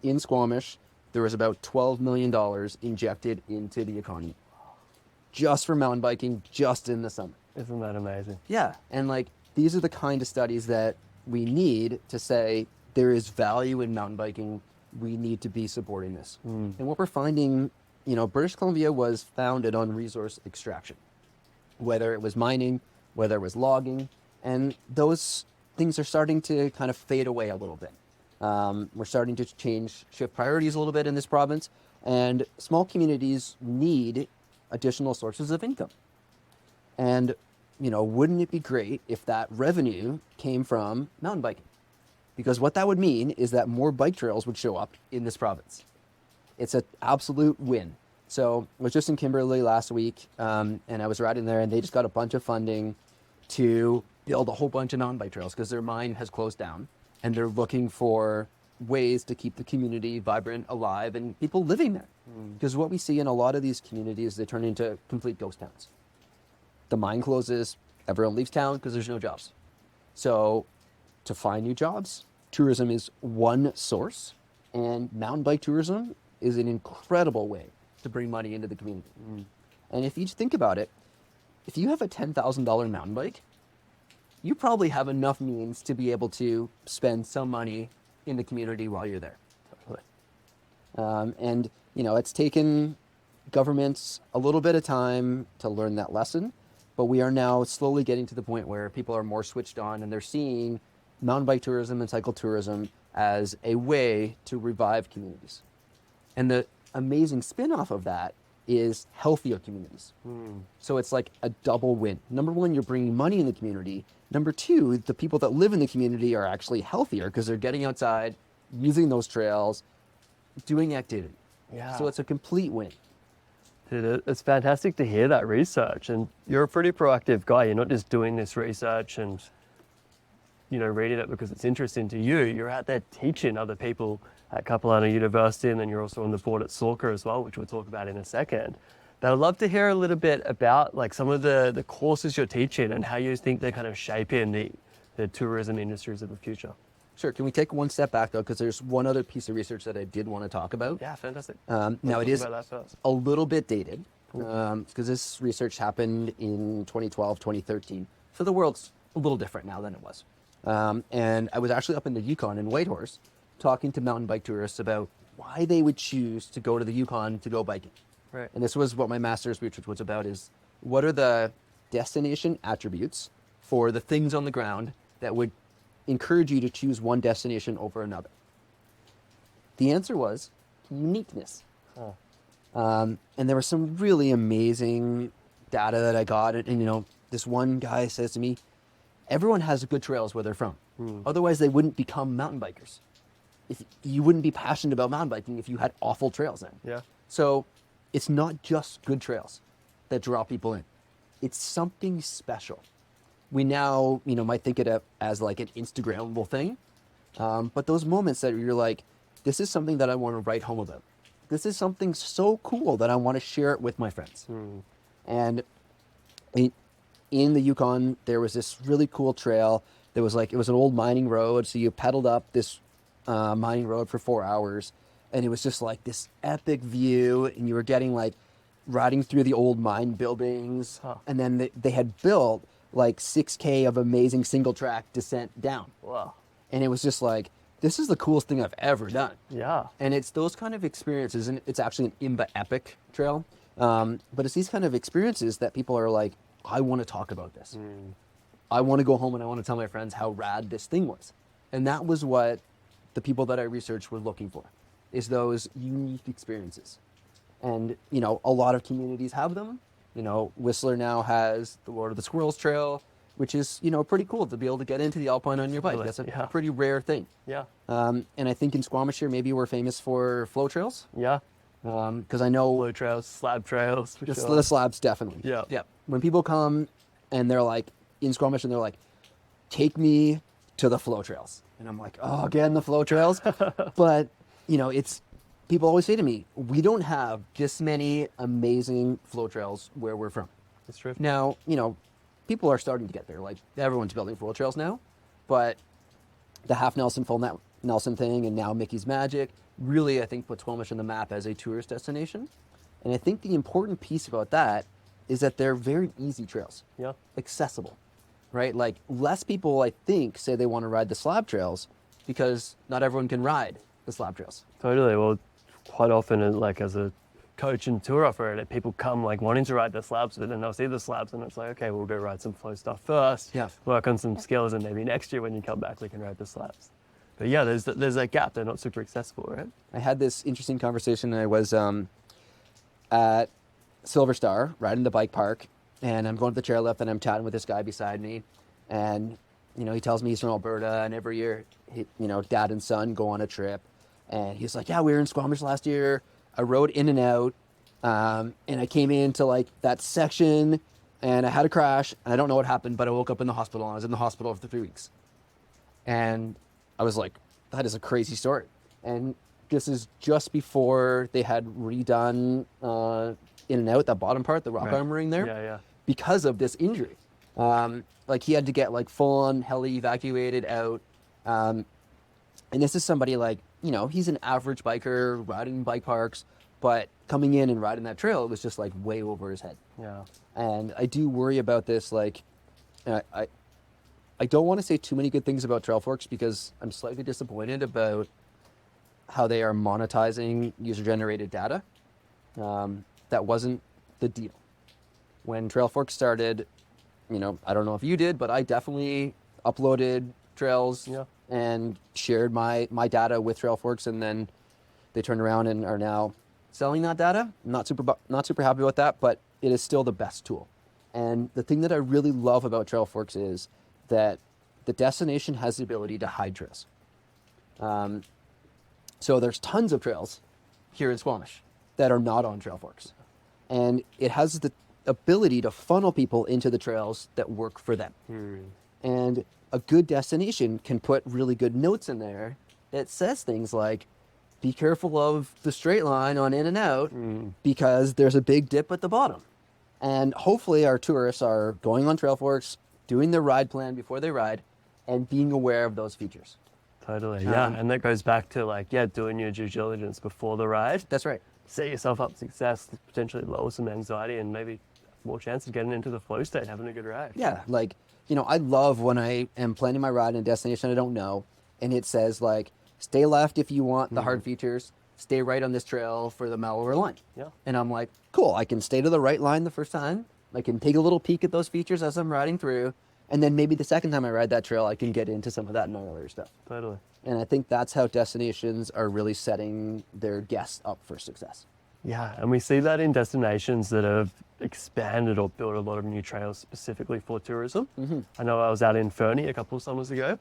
in Squamish, there was about $12 million injected into the economy just for mountain biking, just in the summer. Isn't that amazing? Yeah. And like, these are the kind of studies that we need to say there is value in mountain biking. We need to be supporting this. And what we're finding, British Columbia was founded on resource extraction, whether it was mining, whether it was logging, and those things are starting to kind of fade away a little bit. We're starting to shift priorities a little bit in this province, and small communities need additional sources of income. And, wouldn't it be great if that revenue came from mountain biking? Because what that would mean is that more bike trails would show up in this province. It's an absolute win. So I was just in Kimberley last week, and I was riding there, and they just got a bunch of funding to build a whole bunch of mountain bike trails because their mine has closed down, and they're looking for ways to keep the community vibrant, alive, and people living there. Because what we see in a lot of these communities, they turn into complete ghost towns. The mine closes, everyone leaves town because there's no jobs. So to find new jobs, tourism is one source, and mountain bike tourism is an incredible way to bring money into the community. And if you think about it, if you have a $10,000 mountain bike, you probably have enough means to be able to spend some money in the community while you're there. And, it's taken governments a little bit of time to learn that lesson, but we are now slowly getting to the point where people are more switched on and they're seeing mountain bike tourism and cycle tourism as a way to revive communities. And the amazing spin-off of that is healthier communities. So it's like a double win. Number one, you're bringing money in the community. Number two, the people that live in the community are actually healthier because they're getting outside, using those trails, doing activity. Yeah. So it's a complete win. Dude, it's fantastic to hear that research, and you're a pretty proactive guy. You're not just doing this research and reading it because it's interesting to you. You're out there teaching other people at Capilano University, and then you're also on the board at Sorka as well, which we'll talk about in a second. But I'd love to hear a little bit about like some of the courses you're teaching and how you think they're kind of shaping the the tourism industries of the future. Sure. Can we take one step back though? Because there's one other piece of research that I did want to talk about. Yeah, fantastic. Now it is About that first. a little bit dated because this research happened in 2012, 2013. So the world's a little different now than it was. And I was actually up in the Yukon in Whitehorse talking to mountain bike tourists about why they would choose to go to the Yukon to go biking. Right. And this was what my master's research was about, is what are the destination attributes for the things on the ground that would encourage you to choose one destination over another? The answer was uniqueness. And there was some really amazing data that I got. And this one guy says to me, everyone has good trails where they're from. Otherwise, they wouldn't become mountain bikers. If you wouldn't be passionate about mountain biking if you had awful trails then. Yeah. So it's not just good trails that draw people in. It's something special. We now, might think it as like an Instagrammable thing. But those moments that you're like, this is something that I want to write home about. This is something so cool that I want to share it with my friends. And in the Yukon, there was this really cool trail. There was it was an old mining road. So you pedaled up this mining road for 4 hours. And it was just like this epic view. And you were getting riding through the old mine buildings. And then they had built 6K of amazing single track descent down. Wow. And it was just this is the coolest thing I've ever done. Yeah. And it's those kind of experiences, and it's actually an IMBA epic trail. But it's these kind of experiences that people are like, I want to talk about this. I want to go home and I want to tell my friends how rad this thing was. And that was what the people that I researched were looking for, is those unique experiences. And, a lot of communities have them. Whistler now has the Lord of the Squirrels Trail, which is, pretty cool to be able to get into the Alpine on your bike. That's a pretty rare thing. Yeah. And I think in Squamish here, maybe we're famous for flow trails. Yeah. Because I know Flow trails, slab trails. For the sure. slabs, definitely. Yeah. Yeah. When people come and they're in Squamish and they're like, take me to the flow trails. And I'm like, oh, again, the flow trails. But, it's, people always say to me, we don't have this many amazing flow trails where we're from. That's true. Now, people are starting to get there. Everyone's building flow trails now. But the half Nelson, full Nelson thing, and now Mickey's Magic, really, I think, put Squamish on the map as a tourist destination. And I think the important piece about that is that they're very easy trails. Yeah. Accessible, right? Less people, I think, say they want to ride the slab trails because not everyone can ride the slab trails. Totally. Well, quite often, as a coach and tour operator, people come wanting to ride the slabs, but then they'll see the slabs and it's okay, we'll go ride some flow stuff first. Yeah. Work on some skills, and maybe next year when you come back, we can ride the slabs. But yeah, there's that gap. They're not super accessible, right? I had this interesting conversation. I was at Silver Star riding the bike park, and I'm going to the chairlift, and I'm chatting with this guy beside me, and he tells me he's from Alberta, and every year dad and son go on a trip, and he's like, yeah, we were in Squamish last year. I rode in and out, and I came into that section, and I had a crash, and I don't know what happened, but I woke up in the hospital, and I was in the hospital for 3 weeks. And I was like, that is a crazy story. And this is just before they had redone in and out, that bottom part, the rock armoring there. Yeah. Because of this injury. He had to get full on heli evacuated out. And this is somebody he's an average biker riding bike parks, but coming in and riding that trail, it was just way over his head. Yeah. And I do worry about this. I don't want to say too many good things about Trailforks because I'm slightly disappointed about how they are monetizing user-generated data. That wasn't the deal. When Trailforks started, I don't know if you did, but I definitely uploaded trails and shared my data with Trailforks, and then they turned around and are now selling that data. Not super happy about that, but it is still the best tool. And the thing that I really love about Trailforks is that the destination has the ability to hide trails. So there's tons of trails here in Squamish that are not on Trailforks. And it has the ability to funnel people into the trails that work for them. And a good destination can put really good notes in there that says things like, be careful of the straight line on in and out because there's a big dip at the bottom. And hopefully our tourists are going on Trailforks, doing their ride plan before they ride, and being aware of those features. Totally, yeah. And that goes back to like, doing your due diligence before the ride. That's right. Set yourself up for success, potentially lower some anxiety and maybe more chance of getting into the flow state, having a good ride. Yeah, like, I love when I am planning my ride in a destination I don't know, and it says like, stay left if you want the hard features, stay right on this trail for the mellower line. Yeah. And I'm like, cool, I can stay to the right line the first time, I can take a little peek at those features as I'm riding through, and then maybe the second time I ride that trail, I can get into some of that gnarlier stuff. Totally. And I think that's how destinations are really setting their guests up for success. Yeah, and we see that in destinations that have expanded or built a lot of new trails specifically for tourism. I know I was out in Fernie a couple of summers ago.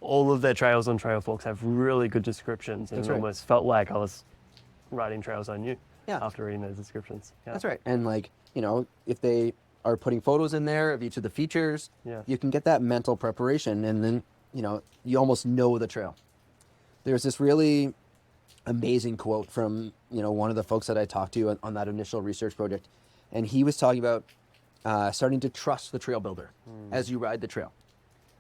All of their trails on Trail Forks have really good descriptions, and That's it right. almost felt like I was riding trails I knew Yeah. after reading those descriptions. Yeah. That's right. And like, if they are putting photos in there of each of the features, Yeah. you can get that mental preparation, and then, you almost know the trail. There's this really amazing quote from, one of the folks that I talked to on that initial research project. And he was talking about starting to trust the trail builder as you ride the trail.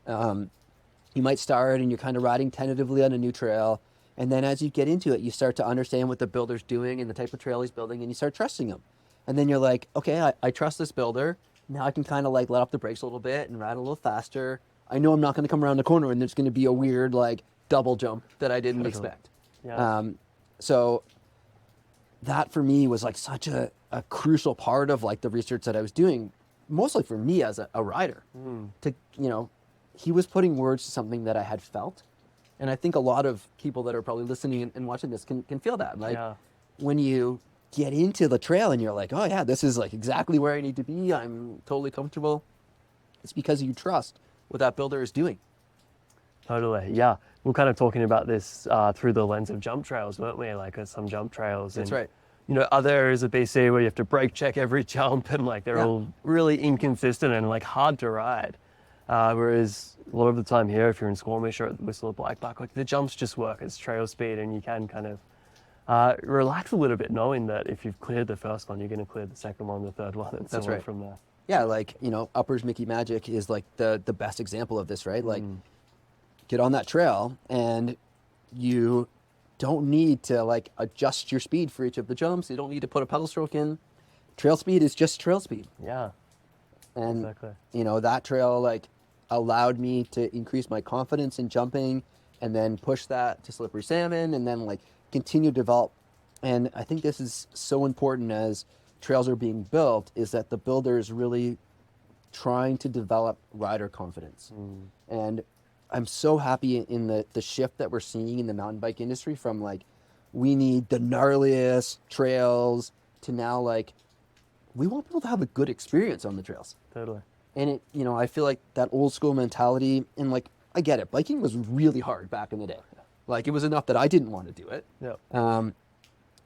You might start and you're kind of riding tentatively on a new trail. And then as you get into it, you start to understand what the builder's doing and the type of trail he's building, and you start trusting him. And then you're like, okay, I trust this builder. Now I can kind of like let off the brakes a little bit and ride a little faster. I know I'm not going to come around the corner and there's going to be a weird like double jump that I didn't expect. Yeah. So that for me was like such a crucial part of like the research that I was doing, mostly for me as a rider. To, he was putting words to something that I had felt. And I think a lot of people that are probably listening and watching this can feel that. Like when you get into the trail and you're like, oh yeah, this is like exactly where I need to be, I'm totally comfortable. It's because you trust what that builder is doing. Totally, yeah. We're kind of talking about this through the lens of jump trails, weren't we? Like some jump trails. That's and, right. Other areas of BC where you have to brake check every jump, and like they're all really inconsistent and like hard to ride. Whereas a lot of the time here, if you're in Squamish or at Whistler Bike Park, like the jumps just work as trail speed, and you can kind of relax a little bit knowing that if you've cleared the first one, you're going to clear the second one, the third one, and so on from there. Yeah, like, Uppers Mickey Magic is like the best example of this, right? Like, get on that trail and you don't need to like adjust your speed for each of the jumps. You don't need to put a pedal stroke in. Trail speed is just trail speed. Yeah. And, exactly. That trail like allowed me to increase my confidence in jumping and then push that to slippery salmon and then like continue to develop. And I think this is so important as trails are being built, is that the builder is really trying to develop rider confidence. And I'm so happy in the shift that we're seeing in the mountain bike industry from like, we need the gnarliest trails to now like, we want people to have a good experience on the trails. Totally. And it, I feel like that old school mentality, and like, I get it. Biking was really hard back in the day. Like it was enough that I didn't want to do it. Yeah.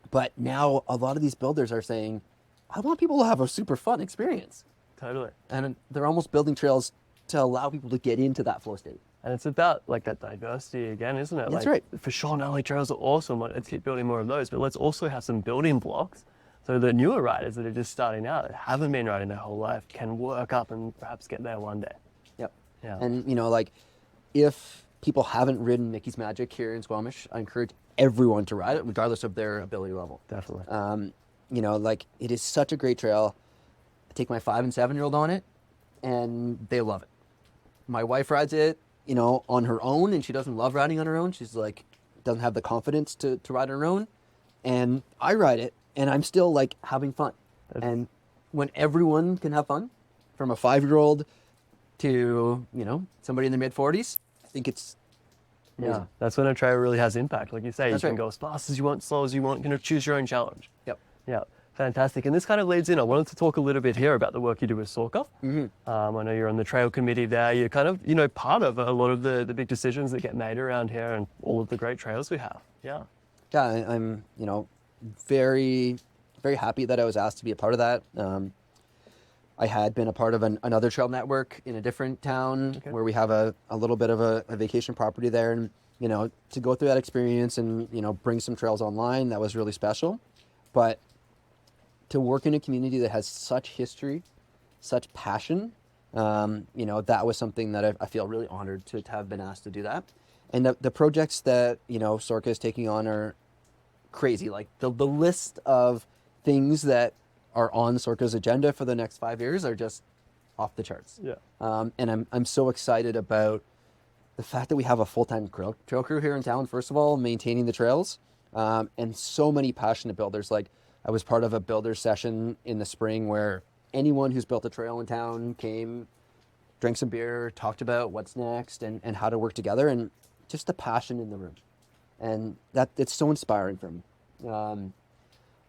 But now a lot of these builders are saying, I want people to have a super fun experience. Totally. And they're almost building trails to allow people to get into that flow state. And it's about like that diversity again, isn't it? That's like, right. For sure, gnarly trails are awesome. Let's keep building more of those, but let's also have some building blocks so the newer riders that are just starting out, that haven't been riding their whole life, can work up and perhaps get there one day. Yep. Yeah. And, like if people haven't ridden Mickey's Magic here in Squamish, I encourage everyone to ride it regardless of their ability level. Definitely. Like it is such a great trail. I take my 5 and 7-year-old on it and they love it. My wife rides it, on her own, and she doesn't love riding on her own. She's like, doesn't have the confidence to ride on her own. And I ride it and I'm still like having fun. And when everyone can have fun, from a 5-year-old to, somebody in the mid 40s, I think it's amazing. Yeah, that's when a trail really has impact. Like you say, That's you can right. go as fast as you want, slow as you want, choose your own challenge. Yep. Yeah, fantastic. And this kind of leads in, I wanted to talk a little bit here about the work you do with Sorka. I know you're on the trail committee there. You're kind of, part of a lot of the big decisions that get made around here and all of the great trails we have. Yeah. Yeah, I'm, very, very happy that I was asked to be a part of that. I had been a part of another trail network in a different town where we have a little bit of a vacation property there. And, to go through that experience and, bring some trails online, that was really special. But to work in a community that has such history, such passion, That was something that I feel really honored to have been asked to do that. And the projects that, Sorka is taking on are crazy. Like the list of things that are on Sorka's agenda for the next 5 years are just off the charts. Yeah. And I'm so excited about the fact that we have a full-time trail crew here in town, first of all, maintaining the trails, and so many passionate builders. Like I was part of a builder session in the spring where anyone who's built a trail in town came, drank some beer, talked about what's next and how to work together, and just the passion in the room. And it's so inspiring for me.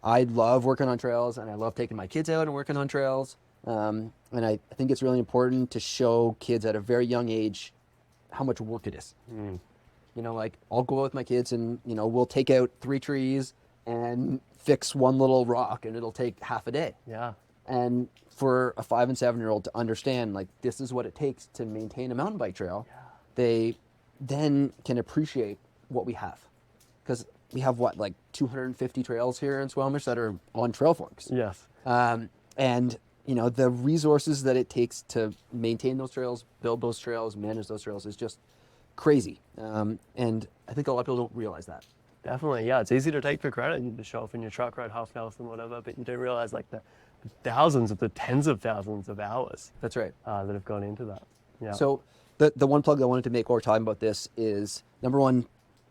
I love working on trails, and I love taking my kids out and working on trails. And I think it's really important to show kids at a very young age how much work it is. Like I'll go out with my kids and, we'll take out 3 trees and fix one little rock, and it'll take half a day. Yeah. And for a 5 and 7-year-old to understand, like, this is what it takes to maintain a mountain bike trail, they then can appreciate what we have. Because we have, 250 trails here in Squamish that are on trail forks. Yes. And, the resources that it takes to maintain those trails, build those trails, manage those trails is just crazy. And I think a lot of people don't realize that. Definitely, yeah. It's easy to take for granted. You just show off in your truck, ride half marathon, whatever, but you don't realize the thousands of the tens of thousands of hours. That's right. That have gone into that. Yeah. So the one plug I wanted to make while we're talking about this is, number one,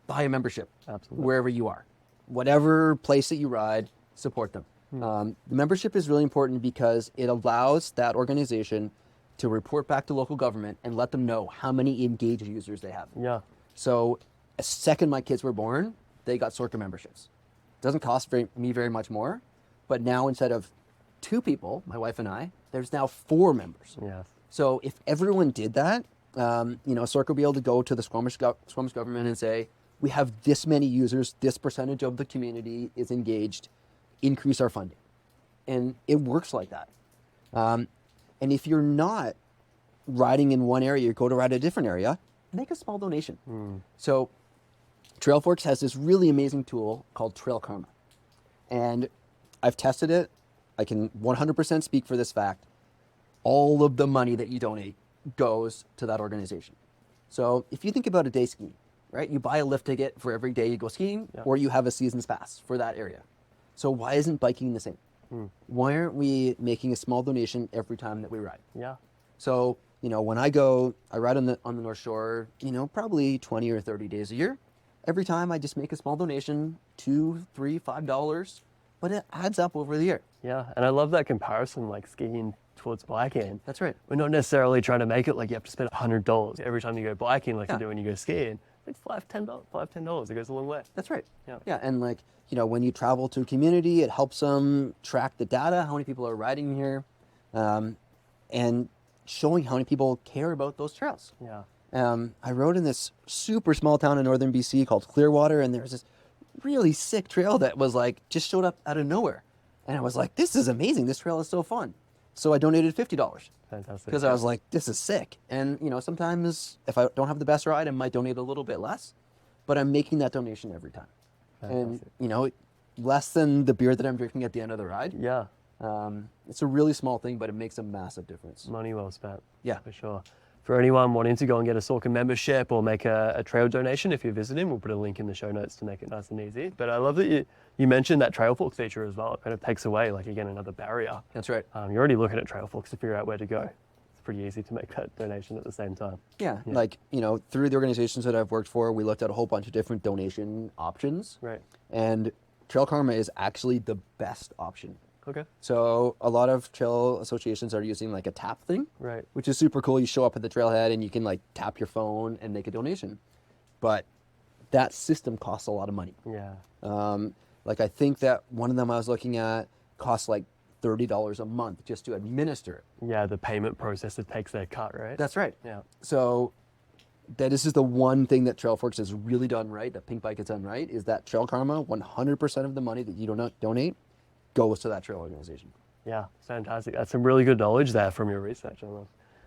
buy a membership. Absolutely. Wherever you are. Whatever place that you ride, support them. The membership is really important because it allows that organization to report back to local government and let them know how many engaged users they have. Yeah. So the second my kids were born, they got Sorka memberships. Doesn't cost me very much more, but now instead of 2 people, my wife and I, there's now 4 members. Yes. So if everyone did that, Sorka will be able to go to the Squamish government and say, we have this many users, this percentage of the community is engaged, increase our funding. And it works like that. And if you're not riding in one area, you go to ride a different area, make a small donation. So Trailforks has this really amazing tool called Trail Karma. And I've tested it. I can 100% speak for this fact. All of the money that you donate goes to that organization. So if you think about a day skiing, right? You buy a lift ticket for every day you go skiing, or you have a season's pass for that area. So why isn't biking the same? Why aren't we making a small donation every time that we ride? Yeah. So, when I ride on the North Shore, probably 20 or 30 days a year. Every time I just make a small donation, $2, $3, $5, but it adds up over the year. Yeah, and I love that comparison, like skiing towards biking. That's right. We're not necessarily trying to make it like you have to spend $100 every time you go biking like you do when you go skiing. It's $5, $10. It goes a long way. That's right. Yeah. Yeah, and when you travel to a community, it helps them track the data, how many people are riding here, and showing how many people care about those trails. Yeah. I rode in this super small town in northern BC called Clearwater, and there was this really sick trail that was just showed up out of nowhere. And I was like, this is amazing. This trail is so fun. So I donated $50. Fantastic. Because I was like, this is sick. And, sometimes if I don't have the best ride, I might donate a little bit less, but I'm making that donation every time. Fantastic. And, less than the beer that I'm drinking at the end of the ride. Yeah. It's a really small thing, but it makes a massive difference. Money well spent. Yeah. For sure. For anyone wanting to go and get a Sorka membership or make a trail donation, if you're visiting, we'll put a link in the show notes to make it nice and easy. But I love that you mentioned that trail fork feature as well. It kind of takes away, again, another barrier. That's right. You're already looking at trail forks to figure out where to go. It's pretty easy to make that donation at the same time. Yeah. Through the organizations that I've worked for, we looked at a whole bunch of different donation options. Right. And Trail Karma is actually the best option. Okay. So a lot of trail associations are using a tap thing, Right. which is super cool. You show up at the trailhead and you can tap your phone and make a donation. But that system costs a lot of money. Yeah. I think that one of them I was looking at costs $30 a month just to administer it. Yeah, the payment processor takes their cut, right? That's right. Yeah. So this is the one thing that Trailforks has really done right, that Pink Bike has done right, is that Trail Karma, 100% of the money that you donate goes to that trail organization. Yeah, fantastic. That's some really good knowledge there from your research. I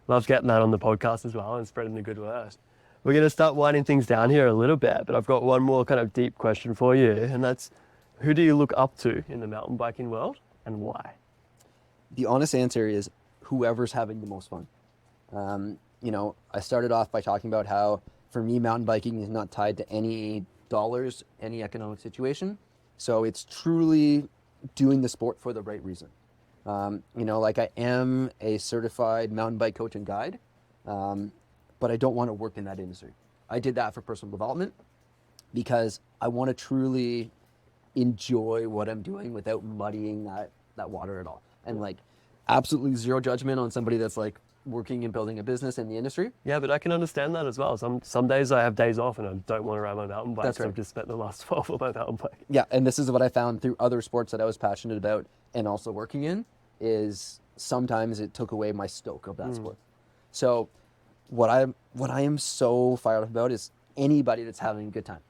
love getting that on the podcast as well and spreading the good word. We're going to start winding things down here a little bit, but I've got one more kind of deep question for you, and that's, who do you look up to in the mountain biking world and why? The honest answer is whoever's having the most fun. I started off by talking about how, for me, mountain biking is not tied to any dollars, any economic situation. So it's truly doing the sport for the right reason. Like I am a certified mountain bike coach and guide, but I don't want to work in that industry. I did that for personal development because I want to truly enjoy what I'm doing without muddying that water at all. And like absolutely zero judgment on somebody that's like working and building a business in the industry. Yeah, but I can understand that as well. Some days I have days off and I don't want to ride my mountain bike. That's So right. I've just spent the last 12 on my mountain bike. Yeah, and this is what I found through other sports that I was passionate about and also working in, is sometimes it took away my stoke of that sport. So what I am so fired up about is anybody that's having a good time.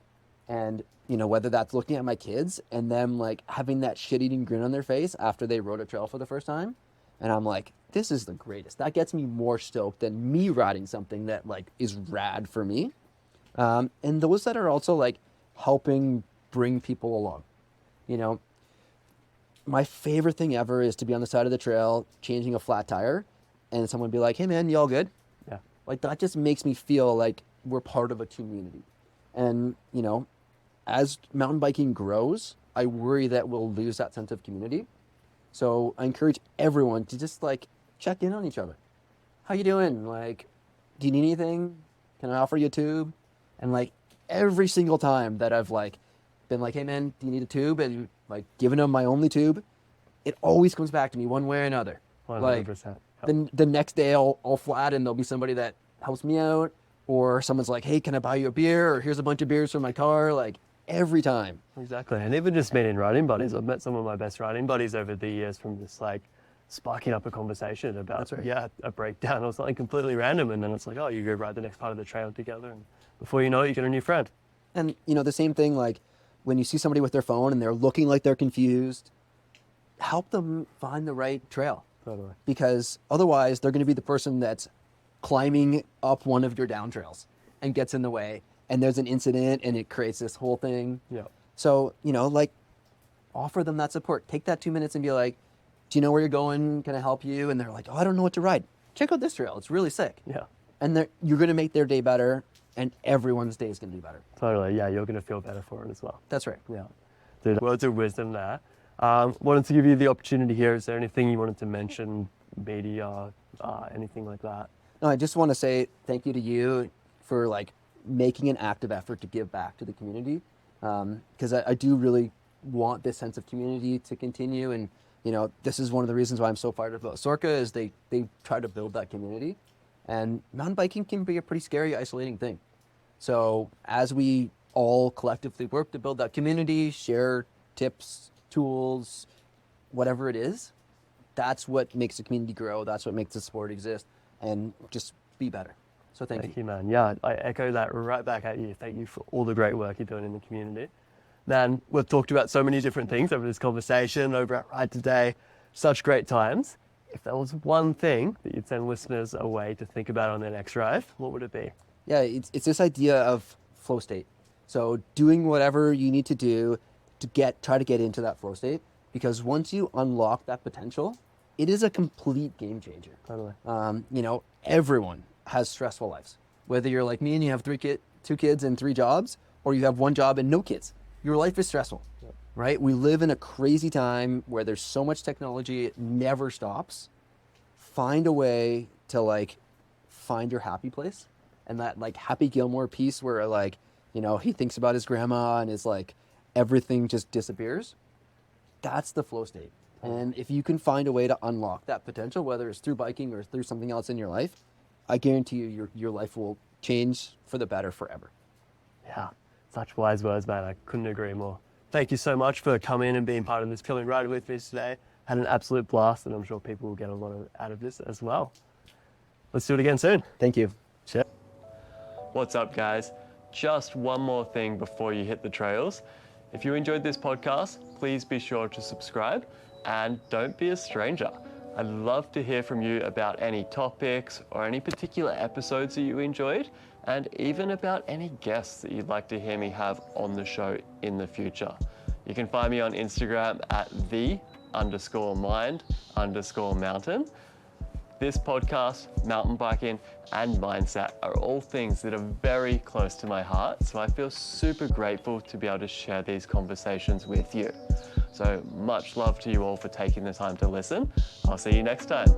And whether that's looking at my kids and them like having that shit-eating grin on their face after they rode a trail for the first time, and I'm like, this is the greatest. That gets me more stoked than me riding something that like is rad for me. And those that are also like helping bring people along. My favorite thing ever is to be on the side of the trail changing a flat tire and someone be like, hey man, you all good? Yeah. Like that just makes me feel like we're part of a community. And as mountain biking grows, I worry that we'll lose that sense of community. So I encourage everyone to just like check in on each other. How you doing? Like, do you need anything? Can I offer you a tube? And like every single time that I've like been like, hey man, do you need a tube? And like giving them my only tube, it always comes back to me one way or another. 100%. Like the next day I'll flat and there'll be somebody that helps me out, or someone's like, hey, can I buy you a beer? Or here's a bunch of beers from my car. Like every time. Exactly. And even just meeting riding buddies. I've met some of my best riding buddies over the years from just like sparking up a conversation about, That's right. yeah, a breakdown or something completely random. And then it's like, oh, you go ride the next part of the trail together. And before you know it, you get a new friend. And the same thing, like when you see somebody with their phone and they're looking like they're confused, help them find the right trail. Totally. Because otherwise they're going to be the person that's climbing up one of your down trails and gets in the way, and there's an incident and it creates this whole thing. Yeah. So, like offer them that support. Take that 2 minutes and be like, do you know where you're going? Can I help you? And they're like, oh, I don't know what to ride. Check out this trail. It's really sick. Yeah. And you're going to make their day better, and everyone's day is going to be better. Totally. Yeah, you're going to feel better for it as well. That's right. Yeah. Dude, words of wisdom there. Wanted to give you the opportunity here. Is there anything you wanted to mention, media, anything like that? No, I just want to say thank you to you for like making an active effort to give back to the community, because I do really want this sense of community to continue. And this is one of the reasons why I'm so fired up about Sorka, is they try to build that community. And mountain biking can be a pretty scary, isolating thing. So as we all collectively work to build that community, share tips, tools, whatever it is, that's what makes the community grow. That's what makes the sport exist, and just be better. So thank you, man. Yeah, I echo that right back at you. Thank you for all the great work you're doing in the community. Man, we've talked about so many different things over this conversation, over at Ride Today. Such great times. If there was one thing that you'd send listeners away to think about on their next ride, what would it be? Yeah, it's this idea of flow state. So doing whatever you need to do to try to get into that flow state, because once you unlock that potential, it is a complete game changer. Totally. Everyone has stressful lives. Whether you're like me and you have 2 kids and 3 jobs, or you have 1 job and no kids, your life is stressful, right? We live in a crazy time where there's so much technology, it never stops. Find a way to like find your happy place, and that like Happy Gilmore piece where like, he thinks about his grandma and is like, everything just disappears. That's the flow state. And if you can find a way to unlock that potential, whether it's through biking or through something else in your life, I guarantee you your life will change for the better forever. Yeah, such wise words, man. I couldn't agree more. Thank you so much for coming and being part of this Killing Ride with me today. Had an absolute blast, and I'm sure people will get a lot out of this as well. Let's do it again soon. Thank you. Cheers. What's up, guys? Just one more thing before you hit the trails. If you enjoyed this podcast, please be sure to subscribe, and don't be a stranger. I'd love to hear from you about any topics or any particular episodes that you enjoyed, and even about any guests that you'd like to hear me have on the show in the future. You can find me on Instagram at _mind_mountain. This podcast, mountain biking, and mindset are all things that are very close to my heart, so I feel super grateful to be able to share these conversations with you. So much love to you all for taking the time to listen. I'll see you next time.